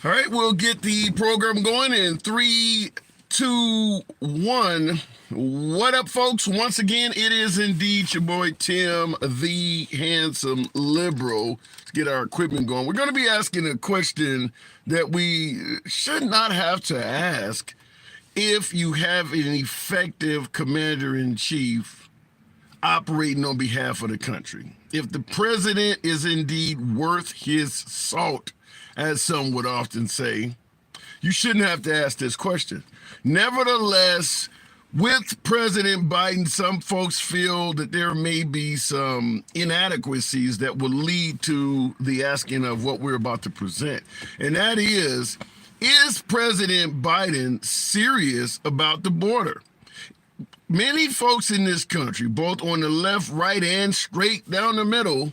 All right, we'll get the program going in 3, 2, 1. What up, folks? Once again, it is indeed your boy Tim, the handsome liberal. Let's get our equipment going. We're going to be asking a question that we should not have to ask if you have an effective commander in chief operating on behalf of the country. If the president is indeed worth his salt, as some would often say, you shouldn't have to ask this question. Nevertheless, with President Biden, some folks feel that there may be some inadequacies that will lead to the asking of what we're about to present. And that is President Biden serious about the border? Many folks in this country, both on the left, right, and straight down the middle,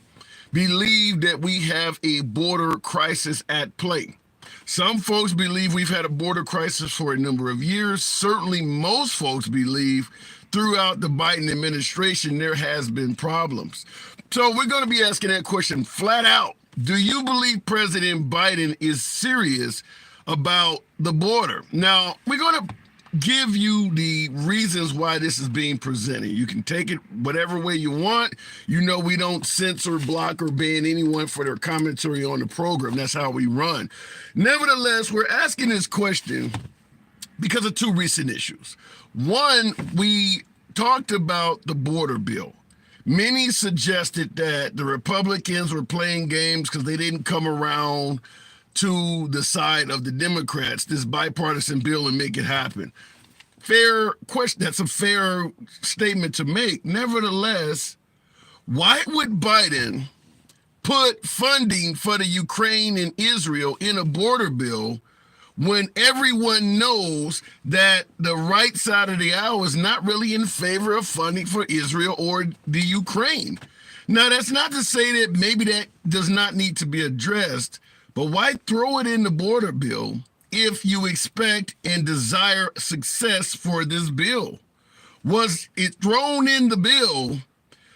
believe that we have a border crisis at play. Some folks believe we've had a border crisis for a number of years. Certainly, most folks believe throughout the Biden administration there has been problems. So we're going to be asking that question flat out. Do you believe President Biden is serious about the border? Now, we're going to give you the reasons why this is being presented. You can take it whatever way you want. You know, we don't censor, block, or ban anyone for their commentary on the program. That's how we run. Nevertheless, we're asking this question because of two recent issues. One, we talked about the border bill. Many suggested that the Republicans were playing games because they didn't come around to the side of the Democrats, this bipartisan bill, and make it happen. Fair question. That's a fair statement to make. Nevertheless, why would Biden put funding for the Ukraine and Israel in a border bill when everyone knows that the right side of the aisle is not really in favor of funding for Israel or the Ukraine? Now, that's not to say that maybe that does not need to be addressed, but why throw it in the border bill if you expect and desire success for this bill? Was it thrown in the bill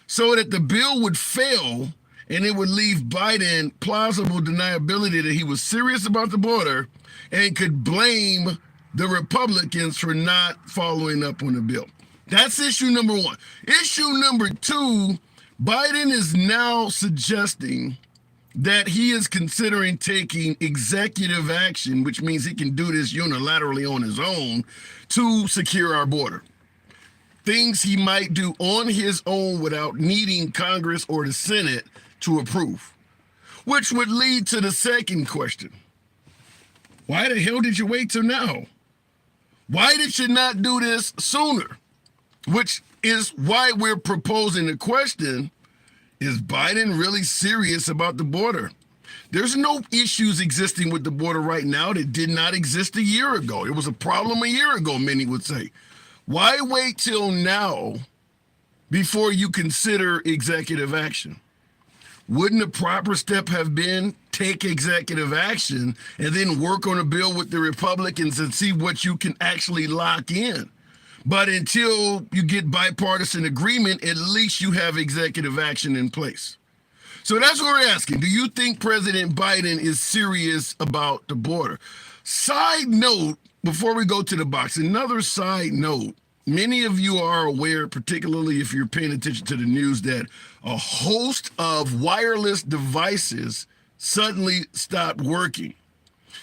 so that the bill would fail and it would leave Biden plausible deniability that he was serious about the border and could blame the Republicans for not following up on the bill? That's issue number one. Issue number two, Biden is now suggesting that he is considering taking executive action, which means he can do this unilaterally on his own, to secure our border. Things he might do on his own without needing Congress or the Senate to approve. Which would lead to the second question. Why the hell did you wait till now? Why did you not do this sooner? Which is why we're proposing the question, is Biden really serious about the border? There's no issues existing with the border right now that did not exist a year ago. It was a problem a year ago, many would say. Why wait till now before you consider executive action? Wouldn't the proper step have been take executive action and then work on a bill with the Republicans and see what you can actually lock in? But until you get bipartisan agreement, at least you have executive action in place. So that's what we're asking. Do you think President Biden is serious about the border? Side note, before we go to the box, another side note. Many of you are aware, particularly if you're paying attention to the news, that a host of wireless devices suddenly stopped working.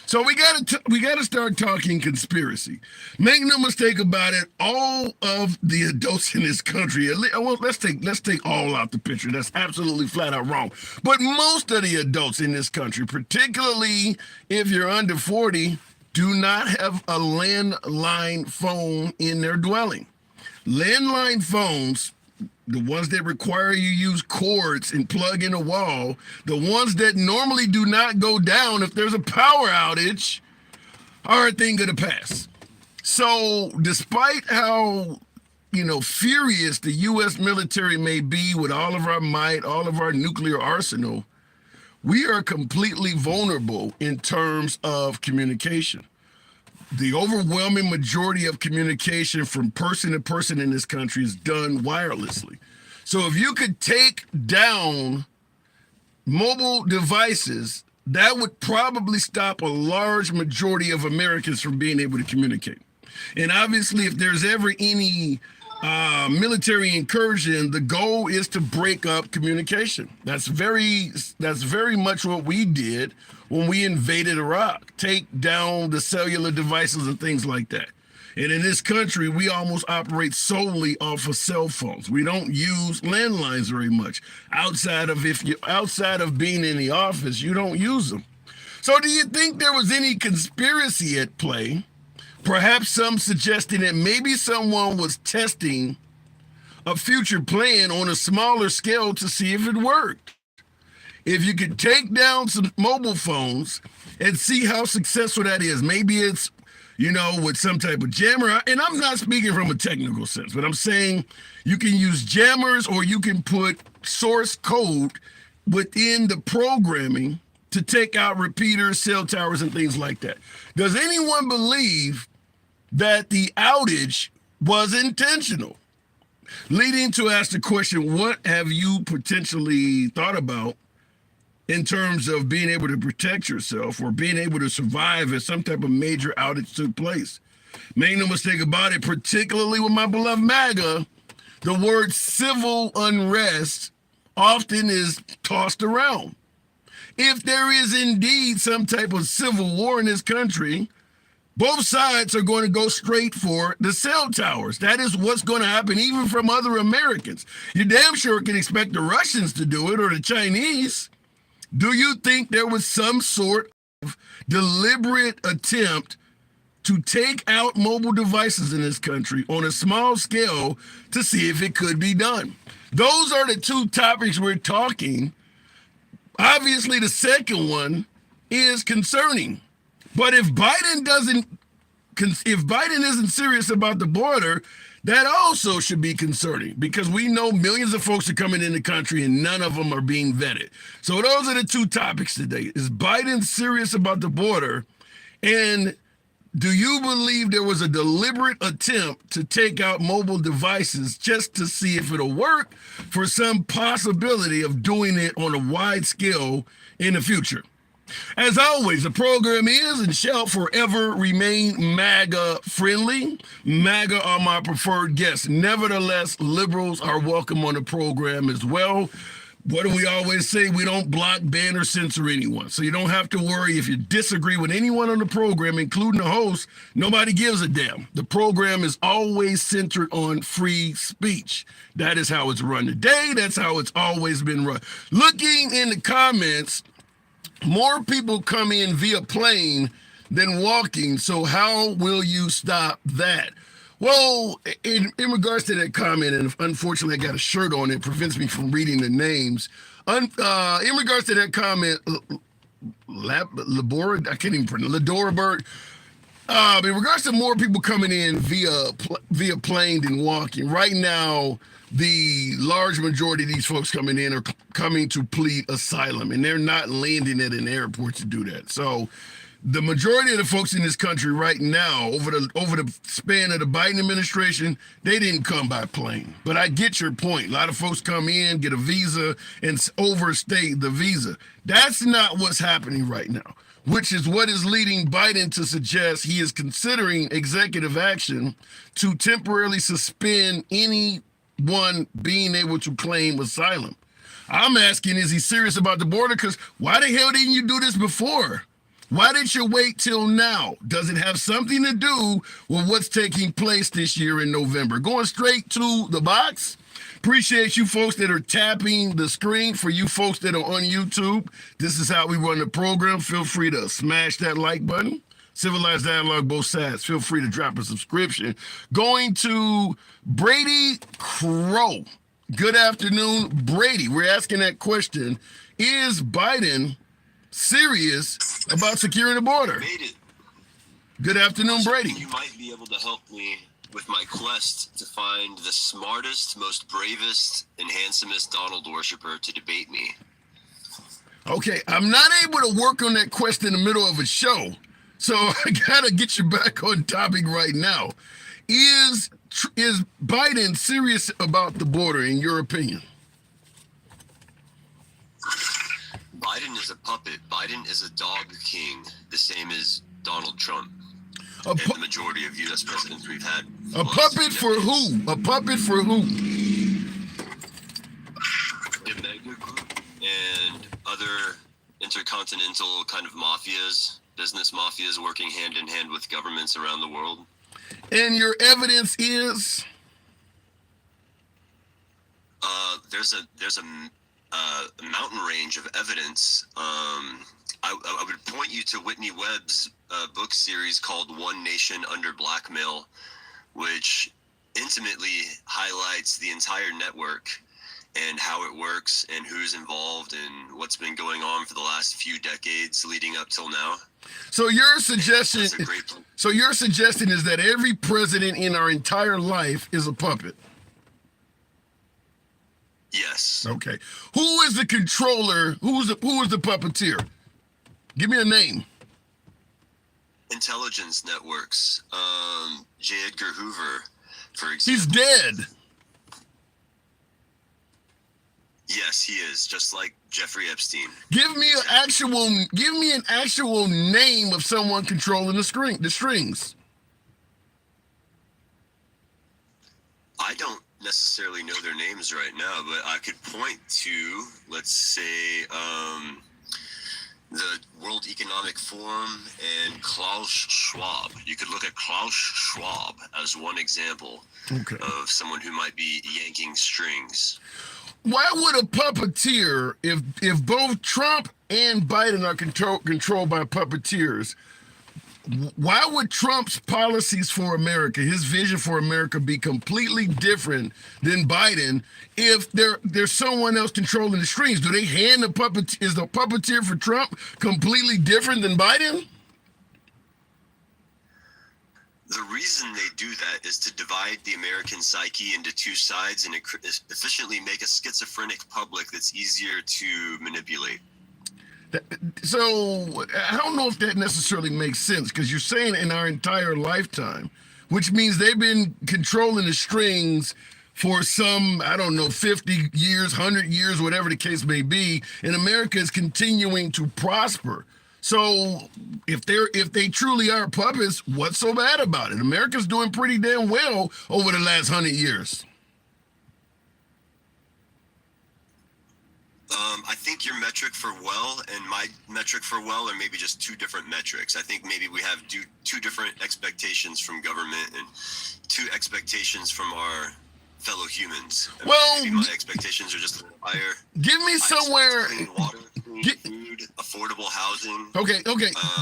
So we got to start talking conspiracy. Make no mistake about it. All of the adults in this country, well, let's take all out the picture. That's absolutely flat out wrong. But most of the adults in this country, particularly if you're under 40, do not have a landline phone in their dwelling. Landline phones, the ones that require you use cords and plug in a wall, the ones that normally do not go down if there's a power outage, are a thing of the past. So despite how, furious the U.S. military may be with all of our might, all of our nuclear arsenal, we are completely vulnerable in terms of communication. The overwhelming majority of communication from person to person in this country is done wirelessly. So if you could take down mobile devices that would probably stop a large majority of Americans from being able to communicate. And obviously, if there's ever any military incursion, the goal is to break up communication. That's very much what we did when we invaded Iraq, take down the cellular devices and things like that. And in this country, we almost operate solely off of cell phones. We don't use landlines very much. Outside of being in the office, you don't use them. So do you think there was any conspiracy at play? Perhaps some suggesting that maybe someone was testing a future plan on a smaller scale to see if it worked. If you could take down some mobile phones and see how successful that is, maybe it's, with some type of jammer. And I'm not speaking from a technical sense, but I'm saying you can use jammers or you can put source code within the programming to take out repeaters, cell towers, and things like that. Does anyone believe that the outage was intentional? Leading to ask the question, what have you potentially thought about in terms of being able to protect yourself or being able to survive if some type of major outage took place? Make no mistake about it, particularly with my beloved MAGA, the word civil unrest often is tossed around. If there is indeed some type of civil war in this country, both sides are going to go straight for the cell towers. That is what's going to happen, even from other Americans. You damn sure can expect the Russians to do it or the Chinese. Do you think there was some sort of deliberate attempt to take out mobile devices in this country on a small scale to see if it could be done? Those are the two topics we're talking. Obviously, the second one is concerning. But if Biden isn't serious about the border, that also should be concerning, because we know millions of folks are coming in the country and none of them are being vetted. So those are the two topics today. Is Biden serious about the border? And do you believe there was a deliberate attempt to take out mobile devices just to see if it'll work, for some possibility of doing it on a wide scale in the future? As always, the program is and shall forever remain MAGA friendly. MAGA are my preferred guests. Nevertheless, liberals are welcome on the program as well. What do we always say? We don't block, ban, or censor anyone. So you don't have to worry if you disagree with anyone on the program, including the host. Nobody gives a damn. The program is always centered on free speech. That is how it's run today. That's how it's always been run. Looking in the comments, more people come in via plane than walking. So how will you stop that? Well, in regards to that comment, and unfortunately I got a shirt on that prevents me from reading the names. In regards to that comment, Labora, I can't even pronounce, Ladorabert. In regards to more people coming in via plane than walking, right now, the large majority of these folks coming in are coming to plead asylum, and they're not landing at an airport to do that. So the majority of the folks in this country right now, over the span of the Biden administration, they didn't come by plane. But I get your point. A lot of folks come in, get a visa, and overstay the visa. That's not what's happening right now, which is what is leading Biden to suggest he is considering executive action to temporarily suspend anyone being able to claim asylum. I'm asking, is he serious about the border? Because why the hell didn't you do this before? Why did you wait till now? Does it have something to do with what's taking place this year in November? Going straight to the box. Appreciate you folks that are tapping the screen. For you folks that are on YouTube, this is how we run the program. Feel free to smash that like button. Civilized dialogue, both sides. Feel free to drop a subscription. Going to Brady Crow. Good afternoon, Brady. We're asking that question. Is Biden serious about securing the border? Made it. Good afternoon, Brady. You might be able to help me with my quest to find the smartest, most bravest, and handsomest Donald worshiper to debate me. Okay, I'm not able to work on that quest in the middle of a show, so I gotta get you back on topic right now. Is Biden serious about the border, in your opinion? Biden is is a puppet. Biden is a dog king, the same as Donald Trump A, and pu- the majority of U.S. presidents we've had. a puppet for who? A puppet for who? The Mega Group and other intercontinental kind of mafias, business mafias working hand in hand with governments around the world. And your evidence is? There's a mountain range of evidence. I would point you to Whitney Webb's book series called One Nation Under Blackmail, which intimately highlights the entire network and how it works and who's involved and what's been going on for the last few decades leading up till now. So your suggestion, That's a great so your suggestion is that every president in our entire life is a puppet. Yes. Okay. Who is the controller? Who is the puppeteer? Give me a name. Intelligence networks. J. Edgar Hoover, for example. He's dead. Yes, he is, just like Jeffrey Epstein. Give me an actual name of someone controlling the strings. I don't necessarily know their names right now, but I could point to, let's say, the World Economic Forum and Klaus Schwab. You could look at Klaus Schwab as one example of someone who might be yanking strings. Why would a puppeteer, if both Trump and Biden are controlled by puppeteers, why would Trump's policies for America, his vision for America, be completely different than Biden if there's someone else controlling the strings? Do they hand the puppet? Is the puppeteer for Trump completely different than Biden? The reason they do that is to divide the American psyche into two sides and efficiently make a schizophrenic public that's easier to manipulate. So I don't know if that necessarily makes sense, because you're saying in our entire lifetime, which means they've been controlling the strings for some, I don't know, 50 years, 100 years, whatever the case may be, and America is continuing to prosper. So if they truly are puppets, what's so bad about it? America's doing pretty damn well over the last 100 years. I think your metric for well and my metric for well are maybe just two different metrics. I think maybe we have two different expectations from government and two expectations from our fellow humans. Maybe my expectations are just a little higher. Give me somewhere. Clean water, clean food, affordable housing. Okay.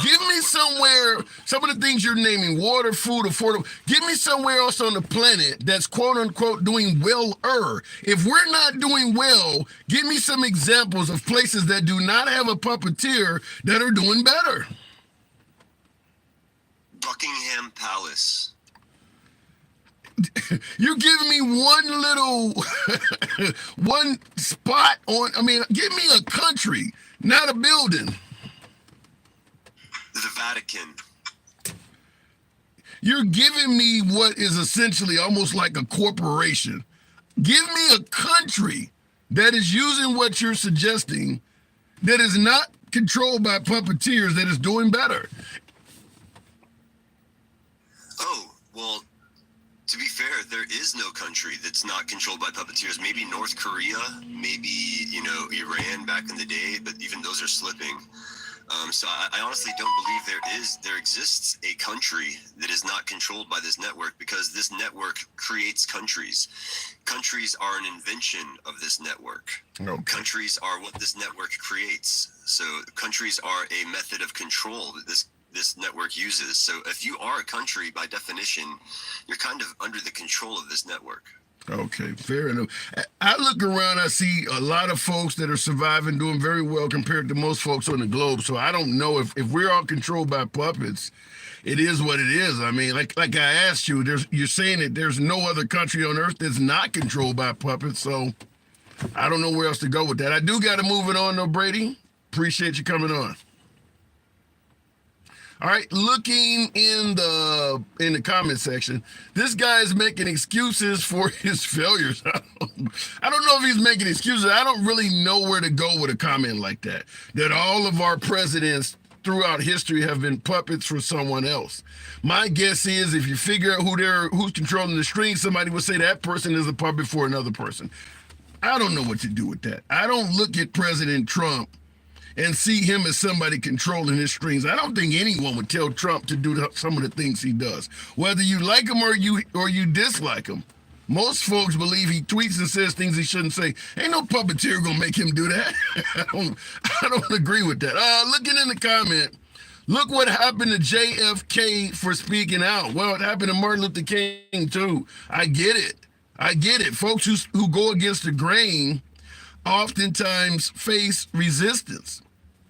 Give me somewhere, some of the things you're naming, water, food, affordable. Give me somewhere else on the planet that's quote unquote doing well-er. If we're not doing well, give me some examples of places that do not have a puppeteer that are doing better. Buckingham Palace. You're giving me one spot on, give me a country, not a building. The Vatican. You're giving me what is essentially almost like a corporation. Give me a country that is using what you're suggesting, that is not controlled by puppeteers, that is doing better. Oh, well, to be fair, there is no country that's not controlled by puppeteers. Maybe North Korea, maybe, Iran back in the day, but even those are slipping. So I honestly don't believe there exists a country that is not controlled by this network, because this network creates countries. Countries are an invention of this network. Okay. Countries are what this network creates. So countries are a method of control that this network uses. So if you are a country, by definition, you're kind of under the control of this network. Okay, fair enough. I look around, I see a lot of folks that are surviving, doing very well compared to most folks on the globe. So I don't know if we're all controlled by puppets. It is what it is. I mean, like I asked you, you're saying that there's no other country on earth that's not controlled by puppets. So I don't know where else to go with that. I do got to move it on though, Brady. Appreciate you coming on. All right, looking in the comment section, this guy is making excuses for his failures. I don't know if he's making excuses. I don't really know where to go with a comment like that. That all of our presidents throughout history have been puppets for someone else. My guess is if you figure out who's controlling the strings, somebody would say that person is a puppet for another person. I don't know what to do with that. I don't look at President Trump and see him as somebody controlling his strings. I don't think anyone would tell Trump to do some of the things he does, whether you like him or you dislike him. Most folks believe he tweets and says things he shouldn't say. Ain't no puppeteer gonna make him do that. I don't agree with that. Looking in the comment, look what happened to JFK for speaking out. Well, it happened to Martin Luther King too. I get it. Folks who go against the grain oftentimes face resistance.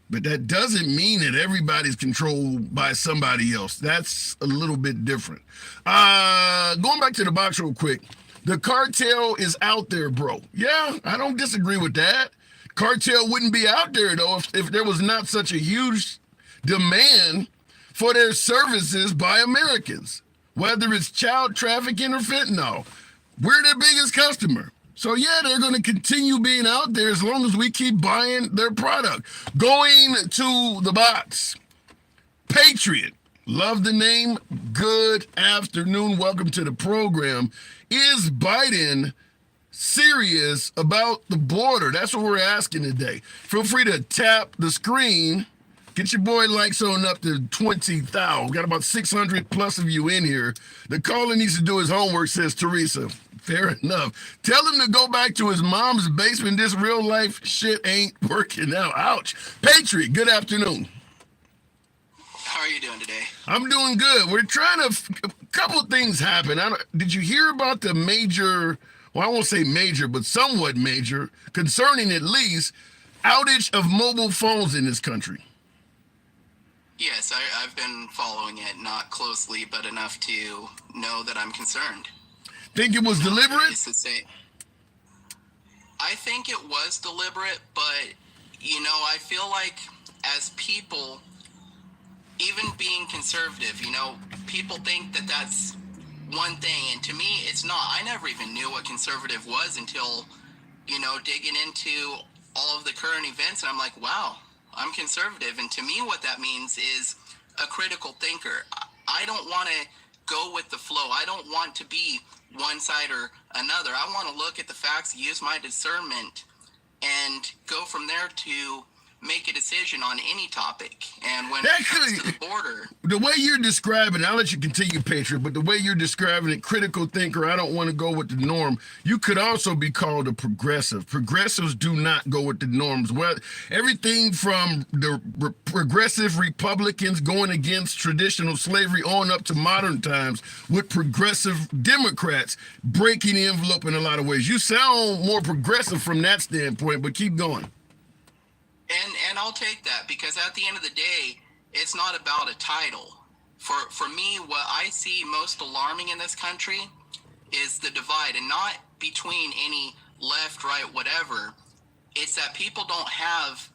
But that doesn't mean that everybody's controlled by somebody else. That's a little bit different. Going back to the box real quick. The cartel is out there, bro. Yeah, I don't disagree with that. Cartel wouldn't be out there, though, if there was not such a huge demand for their services by Americans, whether it's child trafficking or fentanyl. We're their biggest customer. So yeah, they're going to continue being out there as long as we keep buying their product. Going to the box. Patriot. Love the name. Good afternoon. Welcome to the program. Is Biden serious about the border? That's what we're asking today. Feel free to tap the screen. Get your boy likes on up to 20,000. Got about 600 plus of you in here. The caller needs to do his homework, says Teresa. Fair enough. Tell him to go back to his mom's basement. This real life shit ain't working out. Ouch. Patriot, good afternoon. How are you doing today? I'm doing good. We're trying to, a couple of things happen. Did you hear about the major, well, I won't say major, but somewhat major, concerning at least, outage of mobile phones in this country? Yes, I've been following it, not closely, but enough to know that I'm concerned. Think it was deliberate? I think it was deliberate, but, I feel like as people, even being conservative, people think that that's one thing, and to me, it's not. I never even knew what conservative was until, digging into all of the current events, and I'm like, wow, I'm conservative, and to me, what that means is a critical thinker. I don't want to go with the flow. I don't want to be one side or another. I want to look at the facts, use my discernment, and go from there to make a decision on any topic. And when it comes to the border, the way you're describing, I'll let you continue, Patriot, but the way you're describing it, critical thinker, I don't want to go with the norm. You could also be called a progressive. Progressives do not go with the norms. Well, everything from the progressive Republicans going against traditional slavery on up to modern times with progressive Democrats breaking the envelope in a lot of ways. You sound more progressive from that standpoint, but keep going. And I'll take that, because at the end of the day, it's not about a title. For me, what I see most alarming in this country is the divide, and not between any left, right, whatever. It's that people don't have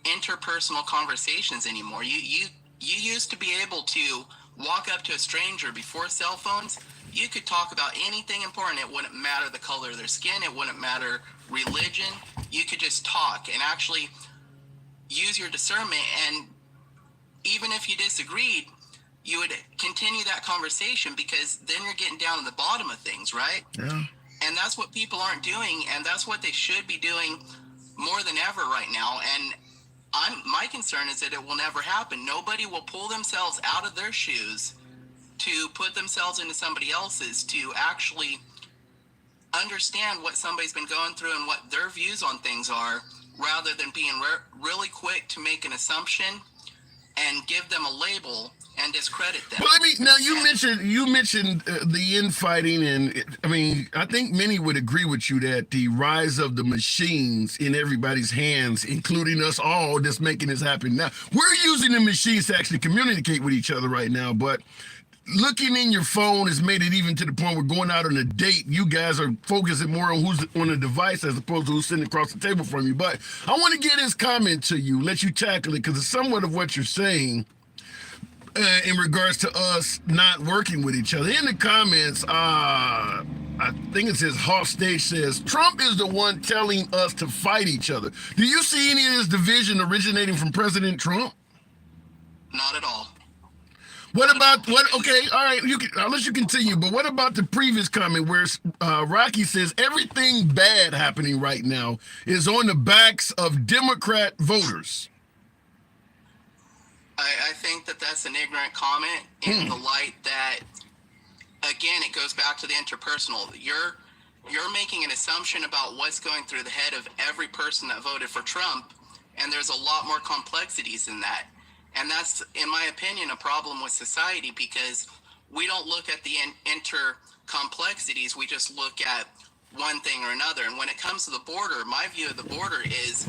interpersonal conversations anymore. You used to be able to walk up to a stranger before cell phones. You could talk about anything important. It wouldn't matter the color of their skin. It wouldn't matter religion. You could just talk and actually use your discernment, and even if you disagreed, you would continue that conversation, because then you're getting down to the bottom of things, right? Yeah. And that's what people aren't doing, and that's what they should be doing more than ever right now. And my concern is that it will never happen. Nobody will pull themselves out of their shoes to put themselves into somebody else's, to actually understand what somebody's been going through and what their views on things are, rather than being really quick to make an assumption and give them a label and discredit them. Well, you mentioned the infighting, and I think many would agree with you that the rise of the machines in everybody's hands, including us all, that's making this happen now. We're using the machines to actually communicate with each other right now, but looking in your phone has made it even to the point where going out on a date, you guys are focusing more on who's on the device as opposed to who's sitting across the table from you. But I want to get his comment to you, let you tackle it, because it's somewhat of what you're saying. in regards to us not working with each other. In the comments, I think it says Hawk Stage says Trump is the one telling us to fight each other. Do you see any of this division originating from President Trump? Not at all. What about what? Okay, all right. You can, I'll let you continue. But what about the previous comment where Rocky says everything bad happening right now is on the backs of Democrat voters? I think that that's an ignorant comment in the light that, again, it goes back to the interpersonal. You're making an assumption about what's going through the head of every person that voted for Trump, and there's a lot more complexities in that. And that's, in my opinion, a problem with society because we don't look at the inter-complexities. We just look at one thing or another. And when it comes to the border, my view of the border is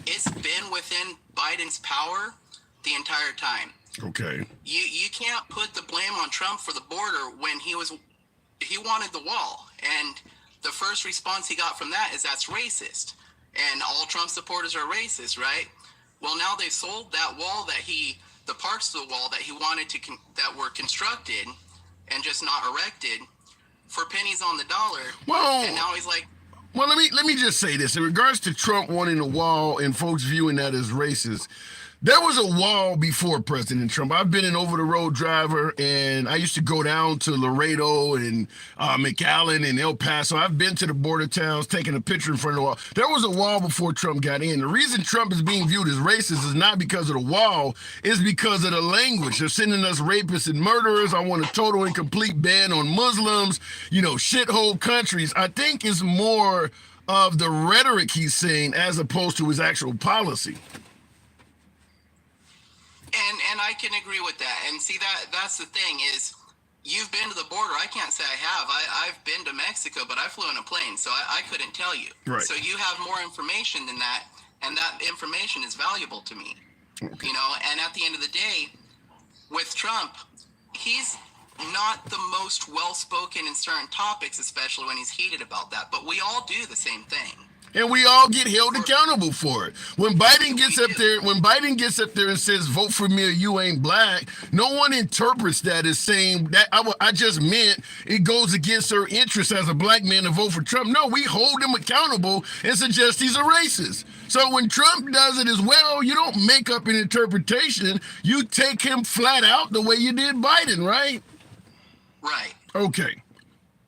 it's been within Biden's power the entire time. Okay. You can't put the blame on Trump for the border when he wanted the wall. And the first response he got from that is that's racist. And all Trump supporters are racist, right? Well, now they've sold that wall the parts of the wall that he wanted that were constructed and just not erected for pennies on the dollar. Well, and now he's like, well, let me just say this in regards to Trump wanting a wall and folks viewing that as racist. There was a wall before President Trump. I've been an over-the-road driver, and I used to go down to Laredo and McAllen and El Paso. I've been to the border towns, taking a picture in front of the wall. There was a wall before Trump got in. The reason Trump is being viewed as racist is not because of the wall, it's because of the language. They're sending us rapists and murderers. I want a total and complete ban on Muslims, shithole countries. I think it's more of the rhetoric he's saying as opposed to his actual policy. And I can agree with that. And see, that's the thing is you've been to the border. I can't say I have. I've been to Mexico, but I flew in a plane, so I couldn't tell you. Right. So you have more information than that, and that information is valuable to me. Okay. And at the end of the day, with Trump, he's not the most well-spoken in certain topics, especially when he's heated about that. But we all do the same thing. And we all get held accountable for it. When Biden gets up there and says, vote for me or you ain't black, no one interprets that as saying that I just meant it goes against her interests as a black man to vote for Trump. No, we hold him accountable and suggest he's a racist. So when Trump does it as well, you don't make up an interpretation. You take him flat out the way you did Biden, right? Right. Okay.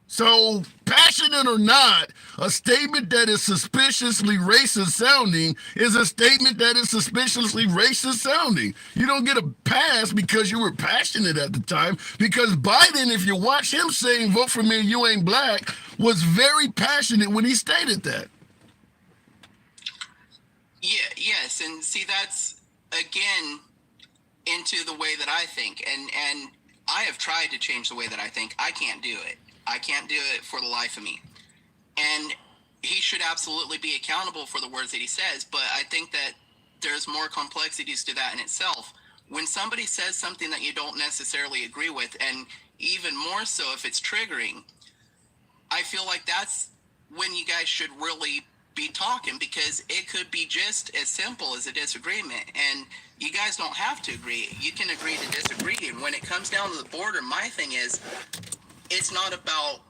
So, passionate or not, a statement that is suspiciously racist sounding is a statement that is suspiciously racist sounding. You don't get a pass because you were passionate at the time, because Biden, if you watch him saying, vote for me, you ain't black, was very passionate when he stated that. Yeah, yes, and see, that's, again, into the way that I think, and I have tried to change the way that I think. I can't do it. I can't do it for the life of me. And he should absolutely be accountable for the words that he says, but I think that there's more complexities to that in itself. When somebody says something that you don't necessarily agree with, and even more so if it's triggering, I feel like that's when you guys should really be talking, because it could be just as simple as a disagreement, and you guys don't have to agree. You can agree to disagree. And when it comes down to the border, my thing is, it's not about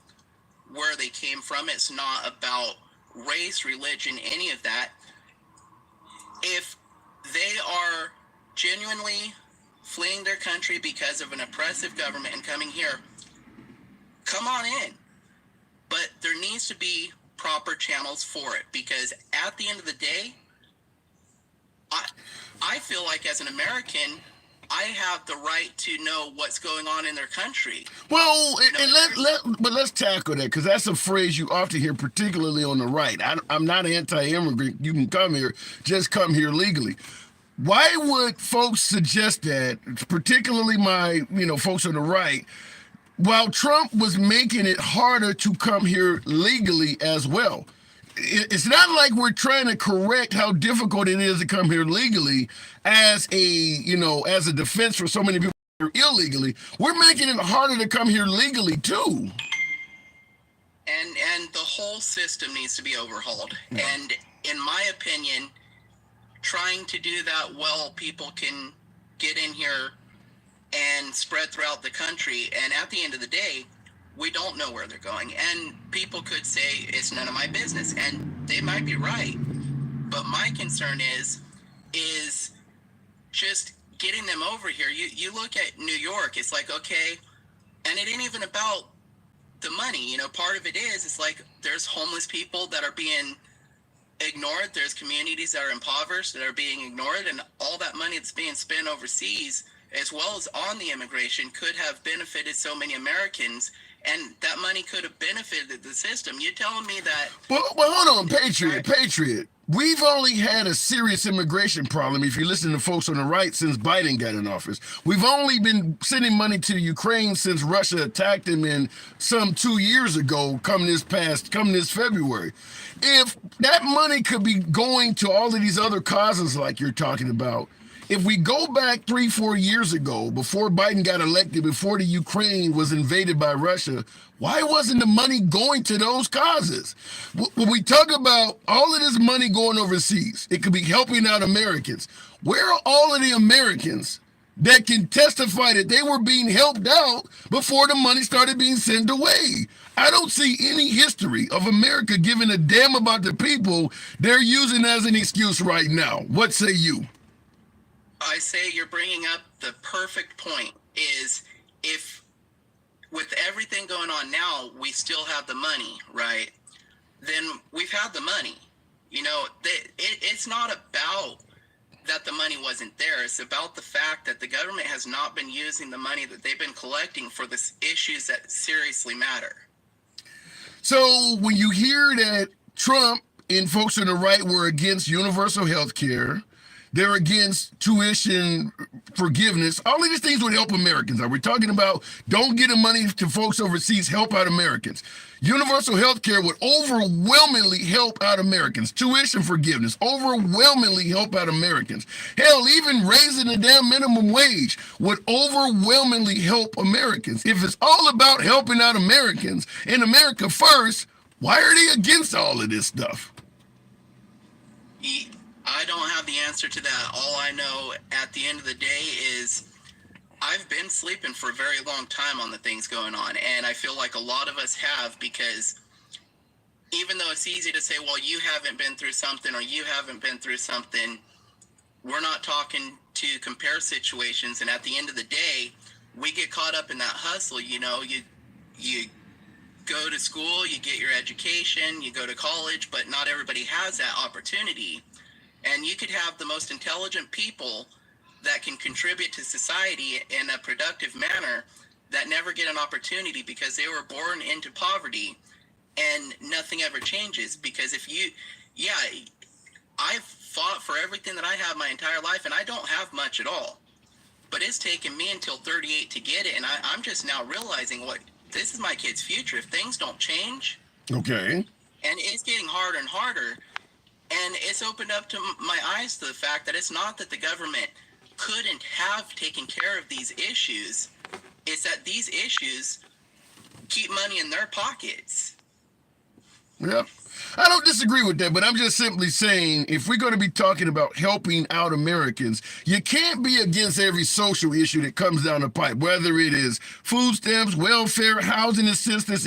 where they came from. It's not about race, religion, any of that. If they are genuinely fleeing their country because of an oppressive government and coming here, come on in. But there needs to be proper channels for it, because at the end of the day, I feel like as an American, I have the right to know what's going on in their country. Well, but let's tackle that, because that's a phrase you often hear, particularly on the right. I'm not anti-immigrant. You can come here, just come here legally. Why would folks suggest that, particularly my folks on the right, while Trump was making it harder to come here legally as well? It's not like we're trying to correct how difficult it is to come here legally as a defense for so many people here illegally. We're making it harder to come here legally too. And the whole system needs to be overhauled. Yeah. And in my opinion, trying to do that while people can get in here spread throughout the country. And at the end of the day, we don't know where they're going. And people could say it's none of my business, and they might be right. But my concern is just getting them over here. You look at New York, it's like, okay, and it ain't even about the money. You know, part of it is, it's like there's homeless people that are being ignored. There's communities that are impoverished that are being ignored, and all that money that's being spent overseas, as well as on the immigration, could have benefited so many Americans, and that money could have benefited the system. You're telling me that? Well, hold on, Patriot. We've only had a serious immigration problem, if you listen to folks on the right, since Biden got in office. We've only been sending money to Ukraine since Russia attacked them in some 2 years ago, come this February. If that money could be going to all of these other causes like you're talking about, if we go back 3-4 years ago, before Biden got elected, before the Ukraine was invaded by Russia, why wasn't the money going to those causes? When we talk about all of this money going overseas, it could be helping out Americans. Where are all of the Americans that can testify that they were being helped out before the money started being sent away? I don't see any history of America giving a damn about the people they're using as an excuse right now. What say you? I say you're bringing up the perfect point. Is if with everything going on now, we still have the money, right? Then we've had the money. You know, it's not about that the money wasn't there. It's about the fact that the government has not been using the money that they've been collecting for the issues that seriously matter. So when you hear that Trump and folks on the right were against universal health care, they're against tuition forgiveness, all of these things would help Americans. Are we talking about don't get the money to folks overseas, help out Americans? Universal health care would overwhelmingly help out Americans. Tuition forgiveness, overwhelmingly help out Americans. Hell, even raising the damn minimum wage would overwhelmingly help Americans. If it's all about helping out Americans and America first, why are they against all of this stuff? I don't have the answer to that. All I know at the end of the day is I've been sleeping for a very long time on the things going on, and I feel like a lot of us have, because even though it's easy to say, well, you haven't been through something or you haven't been through something, we're not talking to compare situations. And at the end of the day, we get caught up in that hustle. You know, you go to school, you get your education, you go to college, but not everybody has that opportunity. And you could have the most intelligent people that can contribute to society in a productive manner that never get an opportunity because they were born into poverty, and nothing ever changes. Because I've fought for everything that I have my entire life, and I don't have much at all. But it's taken me until 38 to get it, and I'm just now realizing this is my kid's future. If things don't change, okay, and it's getting harder and harder. And it's opened up to my eyes to the fact that it's not that the government couldn't have taken care of these issues. It's that these issues keep money in their pockets. Yeah, I don't disagree with that, but I'm just simply saying, if we're going to be talking about helping out Americans, you can't be against every social issue that comes down the pipe, whether it is food stamps, welfare, housing assistance,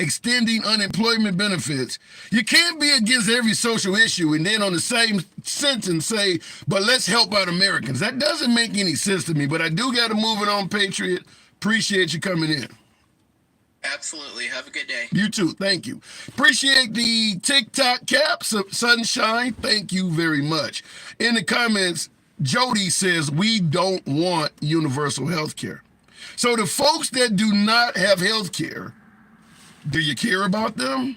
extending unemployment benefits. You can't be against every social issue and then on the same sentence say, but let's help out Americans. That doesn't make any sense to me, but I do got to move it on, Patriot. Appreciate you coming in. Absolutely. Have a good day. You too. Thank you. Appreciate the TikTok caps of Sunshine. Thank you very much. In the comments, Jody says, we don't want universal health care. So the folks that do not have health care, do you care about them?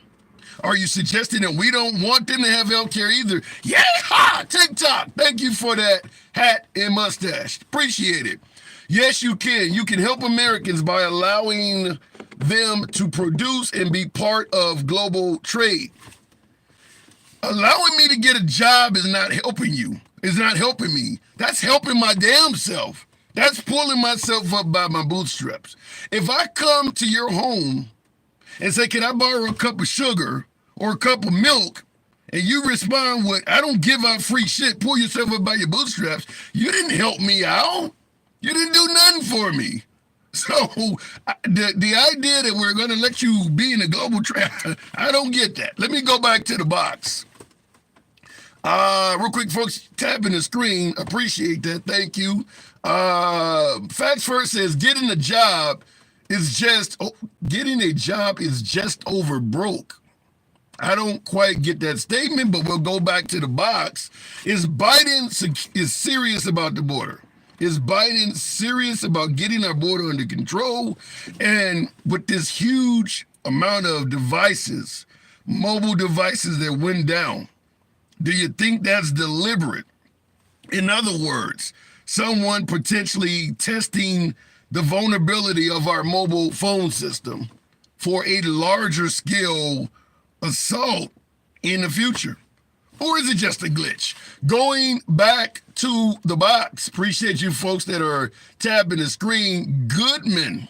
Are you suggesting that we don't want them to have health care either? Yeah, TikTok. Thank you for that hat and mustache. Appreciate it. Yes, you can. You can help Americans by allowing them to produce and be part of global trade. Allowing me to get a job is not helping you. It's not helping me. That's helping my damn self. That's pulling myself up by my bootstraps. If I come to your home and say, can I borrow a cup of sugar or a cup of milk? And you respond with, I don't give out free shit, pull yourself up by your bootstraps. You didn't help me out. You didn't do nothing for me. So the idea that we're going to let you be in a global trade, I don't get that. Let me go back to the box. Real quick, folks, tapping the screen. Appreciate that. Thank you. Facts First says getting a job is just over broke. I don't quite get that statement, but we'll go back to the box. Is Biden is serious about the border? Is Biden serious about getting our border under control? And with this huge amount of devices, mobile devices that went down, do you think that's deliberate? In other words, someone potentially testing the vulnerability of our mobile phone system for a larger scale assault in the future? Or is it just a glitch? Going back to the box, appreciate you folks that are tapping the screen. Goodman,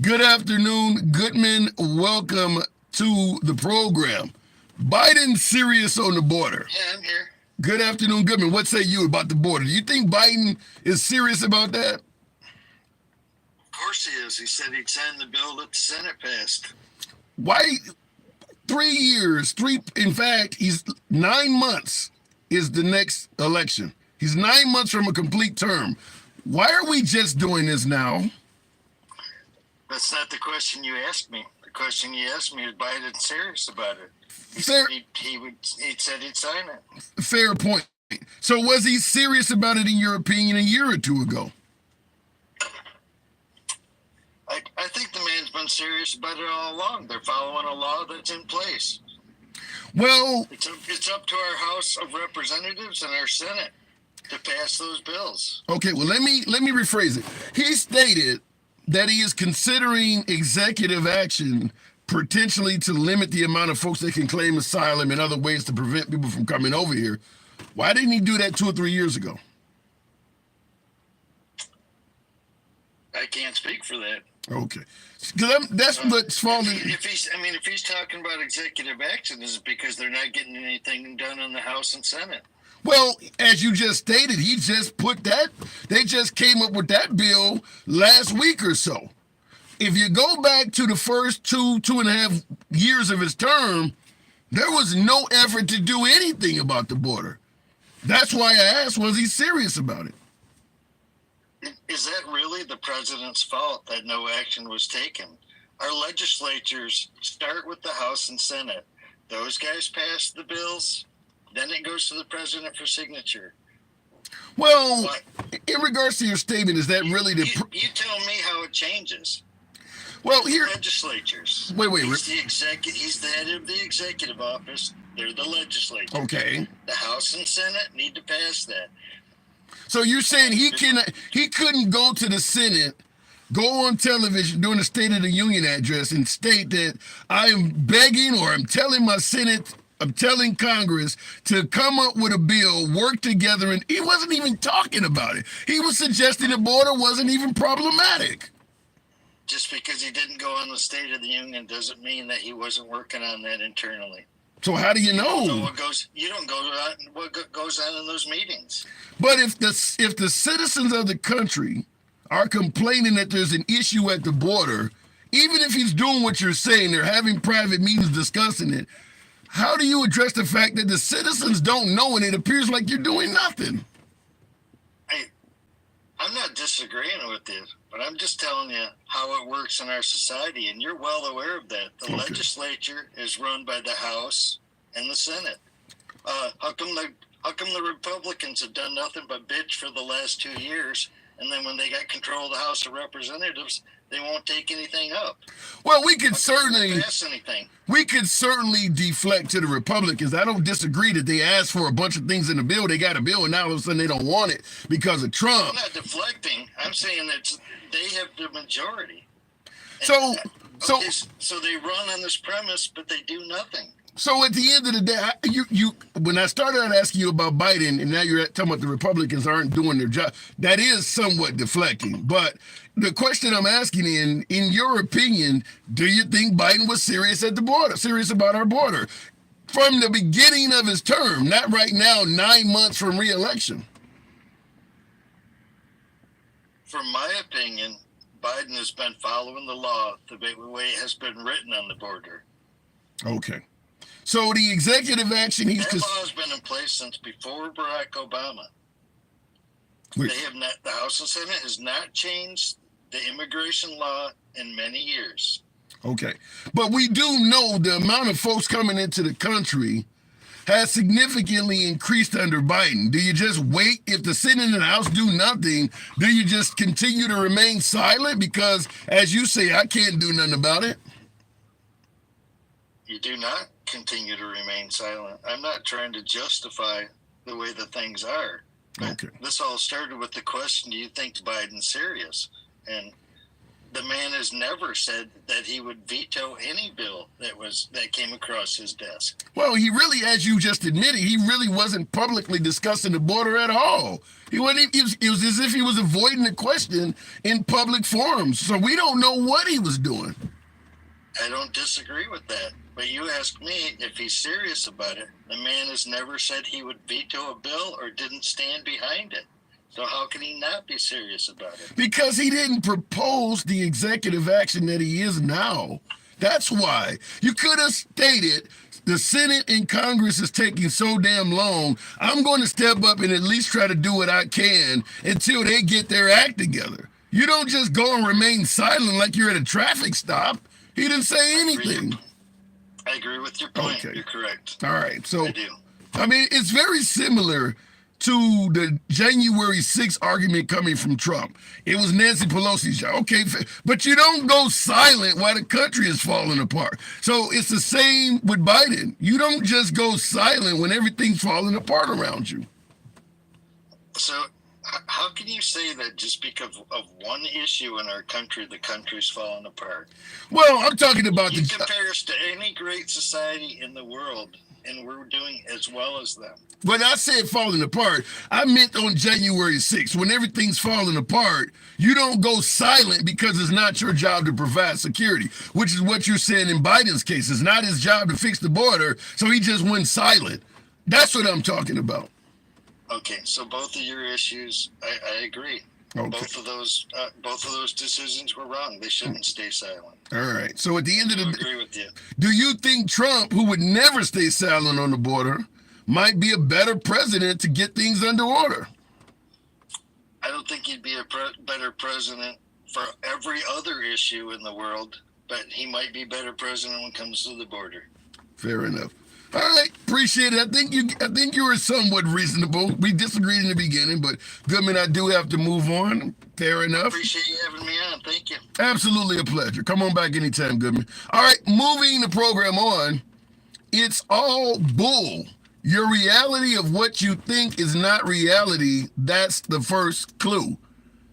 good afternoon. Goodman, welcome to the program. Biden serious on the border? Yeah, I'm here. Good afternoon, Goodman. What say you about the border? Do you think Biden is serious about that? Of course he is. He said he'd sign the bill that the Senate passed. Why 3 years? In fact, he's 9 months is the next election. He's 9 months from a complete term. Why are we just doing this now? That's not the question you asked me. The question you asked me is Biden serious about it. He Fair. said he'd sign it. Fair point. So was he serious about it in your opinion a year or two ago? I think the man's been serious about it all along. They're following a law that's in place. Well, It's up to our House of Representatives and our Senate to pass those bills. okay, well let me rephrase it. He stated that he is considering executive action potentially to limit the amount of folks that can claim asylum and other ways to prevent people from coming over here. Why didn't he do that 2 or 3 years ago? I can't speak for that. Okay, because that's what's falling. If he's talking about executive action, is it because they're not getting anything done in the House and Senate? Well, as you just stated, he just put that. They just came up with that bill last week or so. If you go back to the first 2.5 years of his term, there was no effort to do anything about the border. That's why I asked, was he serious about it? Is that really the president's fault that no action was taken? Our legislatures start with the House and Senate. Those guys pass the bills, then it goes to the president for signature. Well, What? in regards to your statement, is that really the... You tell me how it changes. Well, here... Legislatures. Wait. He's the head of the executive office. They're the legislature. Okay. The House and Senate need to pass that. So you're saying he couldn't go to the Senate, go on television during the State of the Union address and state that I'm begging or I'm telling my Senate, I'm telling Congress to come up with a bill, work together, and he wasn't even talking about it. He was suggesting the border wasn't even problematic. Just because he didn't go on the State of the Union doesn't mean that he wasn't working on that internally. So how do you So know? you don't go on what goes on in those meetings. But if the citizens of the country are complaining that there's an issue at the border, even if he's doing what you're saying, they're having private meetings discussing it, how do you address the fact that the citizens don't know and it appears like you're doing nothing? I'm not disagreeing with you, but I'm just telling you how it works in our society, and you're well aware of that. The legislature is run by the House and the Senate. How come the Republicans have done nothing but bitch for the last 2 years, and then when they got control of the House of Representatives, they won't take anything up? Well, we could How come they certainly pass anything? deflect to the Republicans. I don't disagree that they asked for a bunch of things in the bill. They got a bill, and now all of a sudden they don't want it because of Trump. I'm not deflecting. I'm saying that they have the majority. So they run on this premise, but they do nothing. So at the end of the day, when I started out asking you about Biden, and now you're talking about the Republicans aren't doing their job, that is somewhat deflecting. But the question I'm asking in your opinion, do you think Biden was serious at the border, serious about our border? From the beginning of his term, not right now, 9 months from re-election. from my opinion, Biden has been following the law the way it has been written on the border. Okay. So the executive action That law has been in place since before Barack Obama. Wait. They have not. The House and Senate has not changed the immigration law in many years. Okay. But we do know the amount of folks coming into the country has significantly increased under Biden. Do you just wait? If the Senate and the House do nothing, do you just continue to remain silent? Because, as you say, I can't do nothing about it. You do not continue to remain silent. I'm not trying to justify the way the things are. Okay. This all started with the question, do you think Biden's serious? And the man has never said that he would veto any bill that came across his desk. Well, he really, as you just admitted, he really wasn't publicly discussing the border at all. He wasn't. It was as if he was avoiding the question in public forums. So we don't know what he was doing. I don't disagree with that. But you ask me if he's serious about it. The man has never said he would veto a bill or didn't stand behind it. So how can he not be serious about it? Because he didn't propose the executive action that he is now. That's why. You could have stated the Senate and Congress is taking so damn long, I'm going to step up and at least try to do what I can until they get their act together. You don't just go and remain silent like you're at a traffic stop. He didn't say anything. I agree with your point. Okay. You're correct. All right. So, I do. I mean, it's very similar to the January 6th argument coming from Trump. It was Nancy Pelosi's job. Okay, but you don't go silent while the country is falling apart. So it's the same with Biden. You don't just go silent when everything's falling apart around you. So how can you say that just because of one issue in our country, the country's falling apart? Well, I'm talking about You compare us to any great society in the world, and we're doing as well as them. When I said falling apart, I meant on January 6th. When everything's falling apart, you don't go silent because it's not your job to provide security, which is what you're saying in Biden's case. It's not his job to fix the border, so he just went silent. That's what I'm talking about. Okay, so both of your issues, I agree. Okay. Both of those decisions were wrong. They shouldn't stay silent. All right. So at the end of I the agree with you. do you think Trump, who would never stay silent on the border, might be a better president to get things under order? I don't think he'd be a better president for every other issue in the world, but he might be better president when it comes to the border. Fair enough. All right, appreciate it. I think you were somewhat reasonable. We disagreed in the beginning, but Goodman, I do have to move on. Fair enough. Appreciate you having me on. Thank you. Absolutely a pleasure. Come on back anytime, Goodman. All right, moving the program on. It's all bull. Your reality of what you think is not reality, that's the first clue.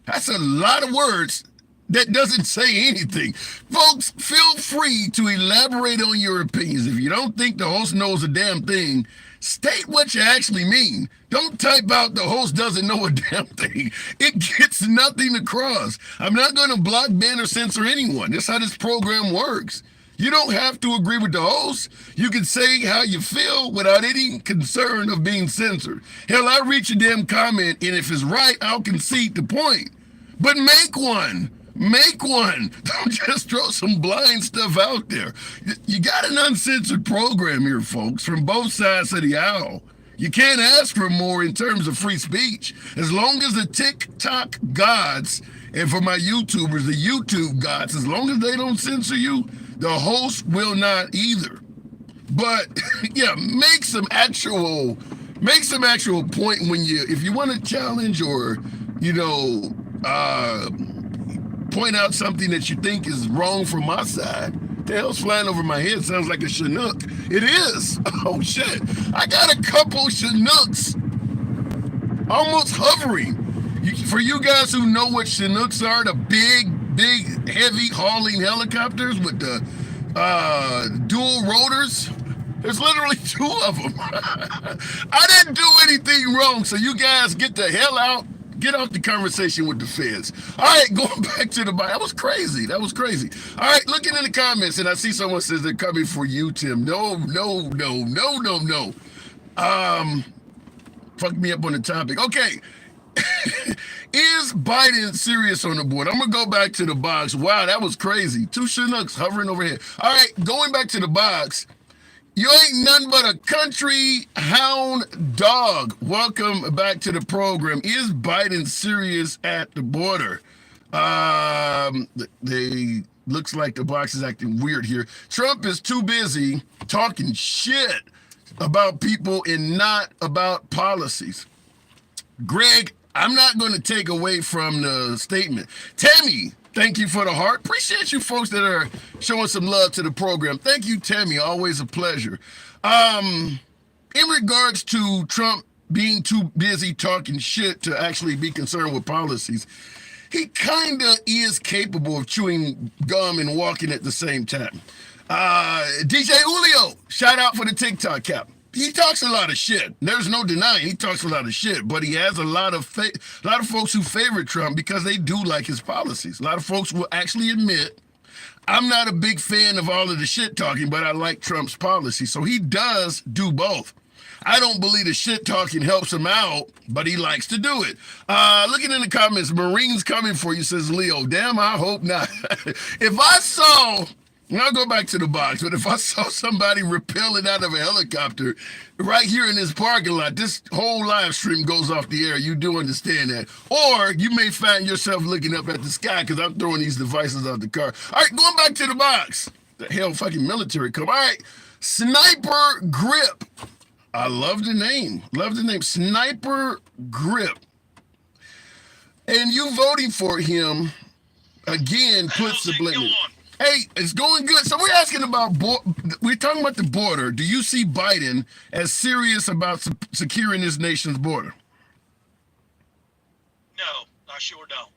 That's a lot of words that doesn't say anything. Folks, feel free to elaborate on your opinions. If you don't think the host knows a damn thing, state what you actually mean. Don't type out the host doesn't know a damn thing. It gets nothing across. I'm not going to block, ban, or censor anyone. That's how this program works. You don't have to agree with the host. You can say how you feel without any concern of being censored. Hell, I'll read your damn comment, and if it's right, I'll concede the point. But make one. Make one. Don't just throw some blind stuff out there. You got an uncensored program here, folks, from both sides of the aisle. You can't ask for more in terms of free speech. As long as the TikTok gods, and for my YouTubers, the YouTube gods, as long as they don't censor you, the host will not either. But yeah, make some actual point when if you want to challenge or, point out something that you think is wrong from my side. The hell's flying over my head? Sounds like a Chinook. It is. Oh shit. I got a couple Chinooks almost hovering. For you guys who know what Chinooks are, the big, heavy hauling helicopters with the dual rotors. There's literally two of them. I didn't do anything wrong, so you guys get the hell out. Get off the conversation with the feds. All right, going back to the Bible. That was crazy. All right, looking in the comments, and I see someone says they're coming for you, Tim. No. Fuck me up on the topic. Okay. Is Biden serious on the board? I'm gonna go back to the box. Wow, that was crazy. Two Chinooks hovering overhead. All right, going back to the box. You ain't nothing but a country hound dog. Welcome back to the program. Is Biden serious at the border? They looks like the box is acting weird here. Trump is too busy talking shit about people and not about policies. Greg, I'm not going to take away from the statement. Tammy, thank you for the heart. Appreciate you folks that are showing some love to the program. Thank you, Tammy. Always a pleasure. In regards to Trump being too busy talking shit to actually be concerned with policies, he kind of is capable of chewing gum and walking at the same time. DJ Julio, shout out for the TikTok cap. He talks a lot of shit. There's no denying he talks a lot of shit, but he has a lot of folks who favor Trump because they do like his policies. A lot of folks will actually admit, I'm not a big fan of all of the shit talking, but I like Trump's policy. So he does do both. I don't believe the shit talking helps him out, but he likes to do it. Looking in the comments, Marines coming for you, says Leo. Damn, I hope not. If I saw, and I'll go back to the box, but if I saw somebody rappelling out of a helicopter right here in this parking lot, this whole live stream goes off the air. You do understand that. Or you may find yourself looking up at the sky because I'm throwing these devices out the car. All right, going back to the box. The hell fucking military come. All right, Sniper Grip. I love the name. Love the name. Sniper Grip. And you voting for him, again, puts the blame. Hey, it's going good. So we're asking about, we're talking about the border. Do you see Biden as serious about securing this nation's border? No, I sure don't.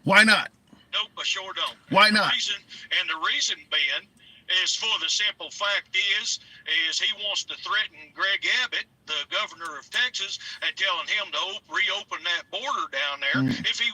Why not? Nope, I sure don't. Why not? The reason being is for the simple fact is he wants to threaten Greg Abbott, the governor of Texas, and telling him to reopen that border down there. If he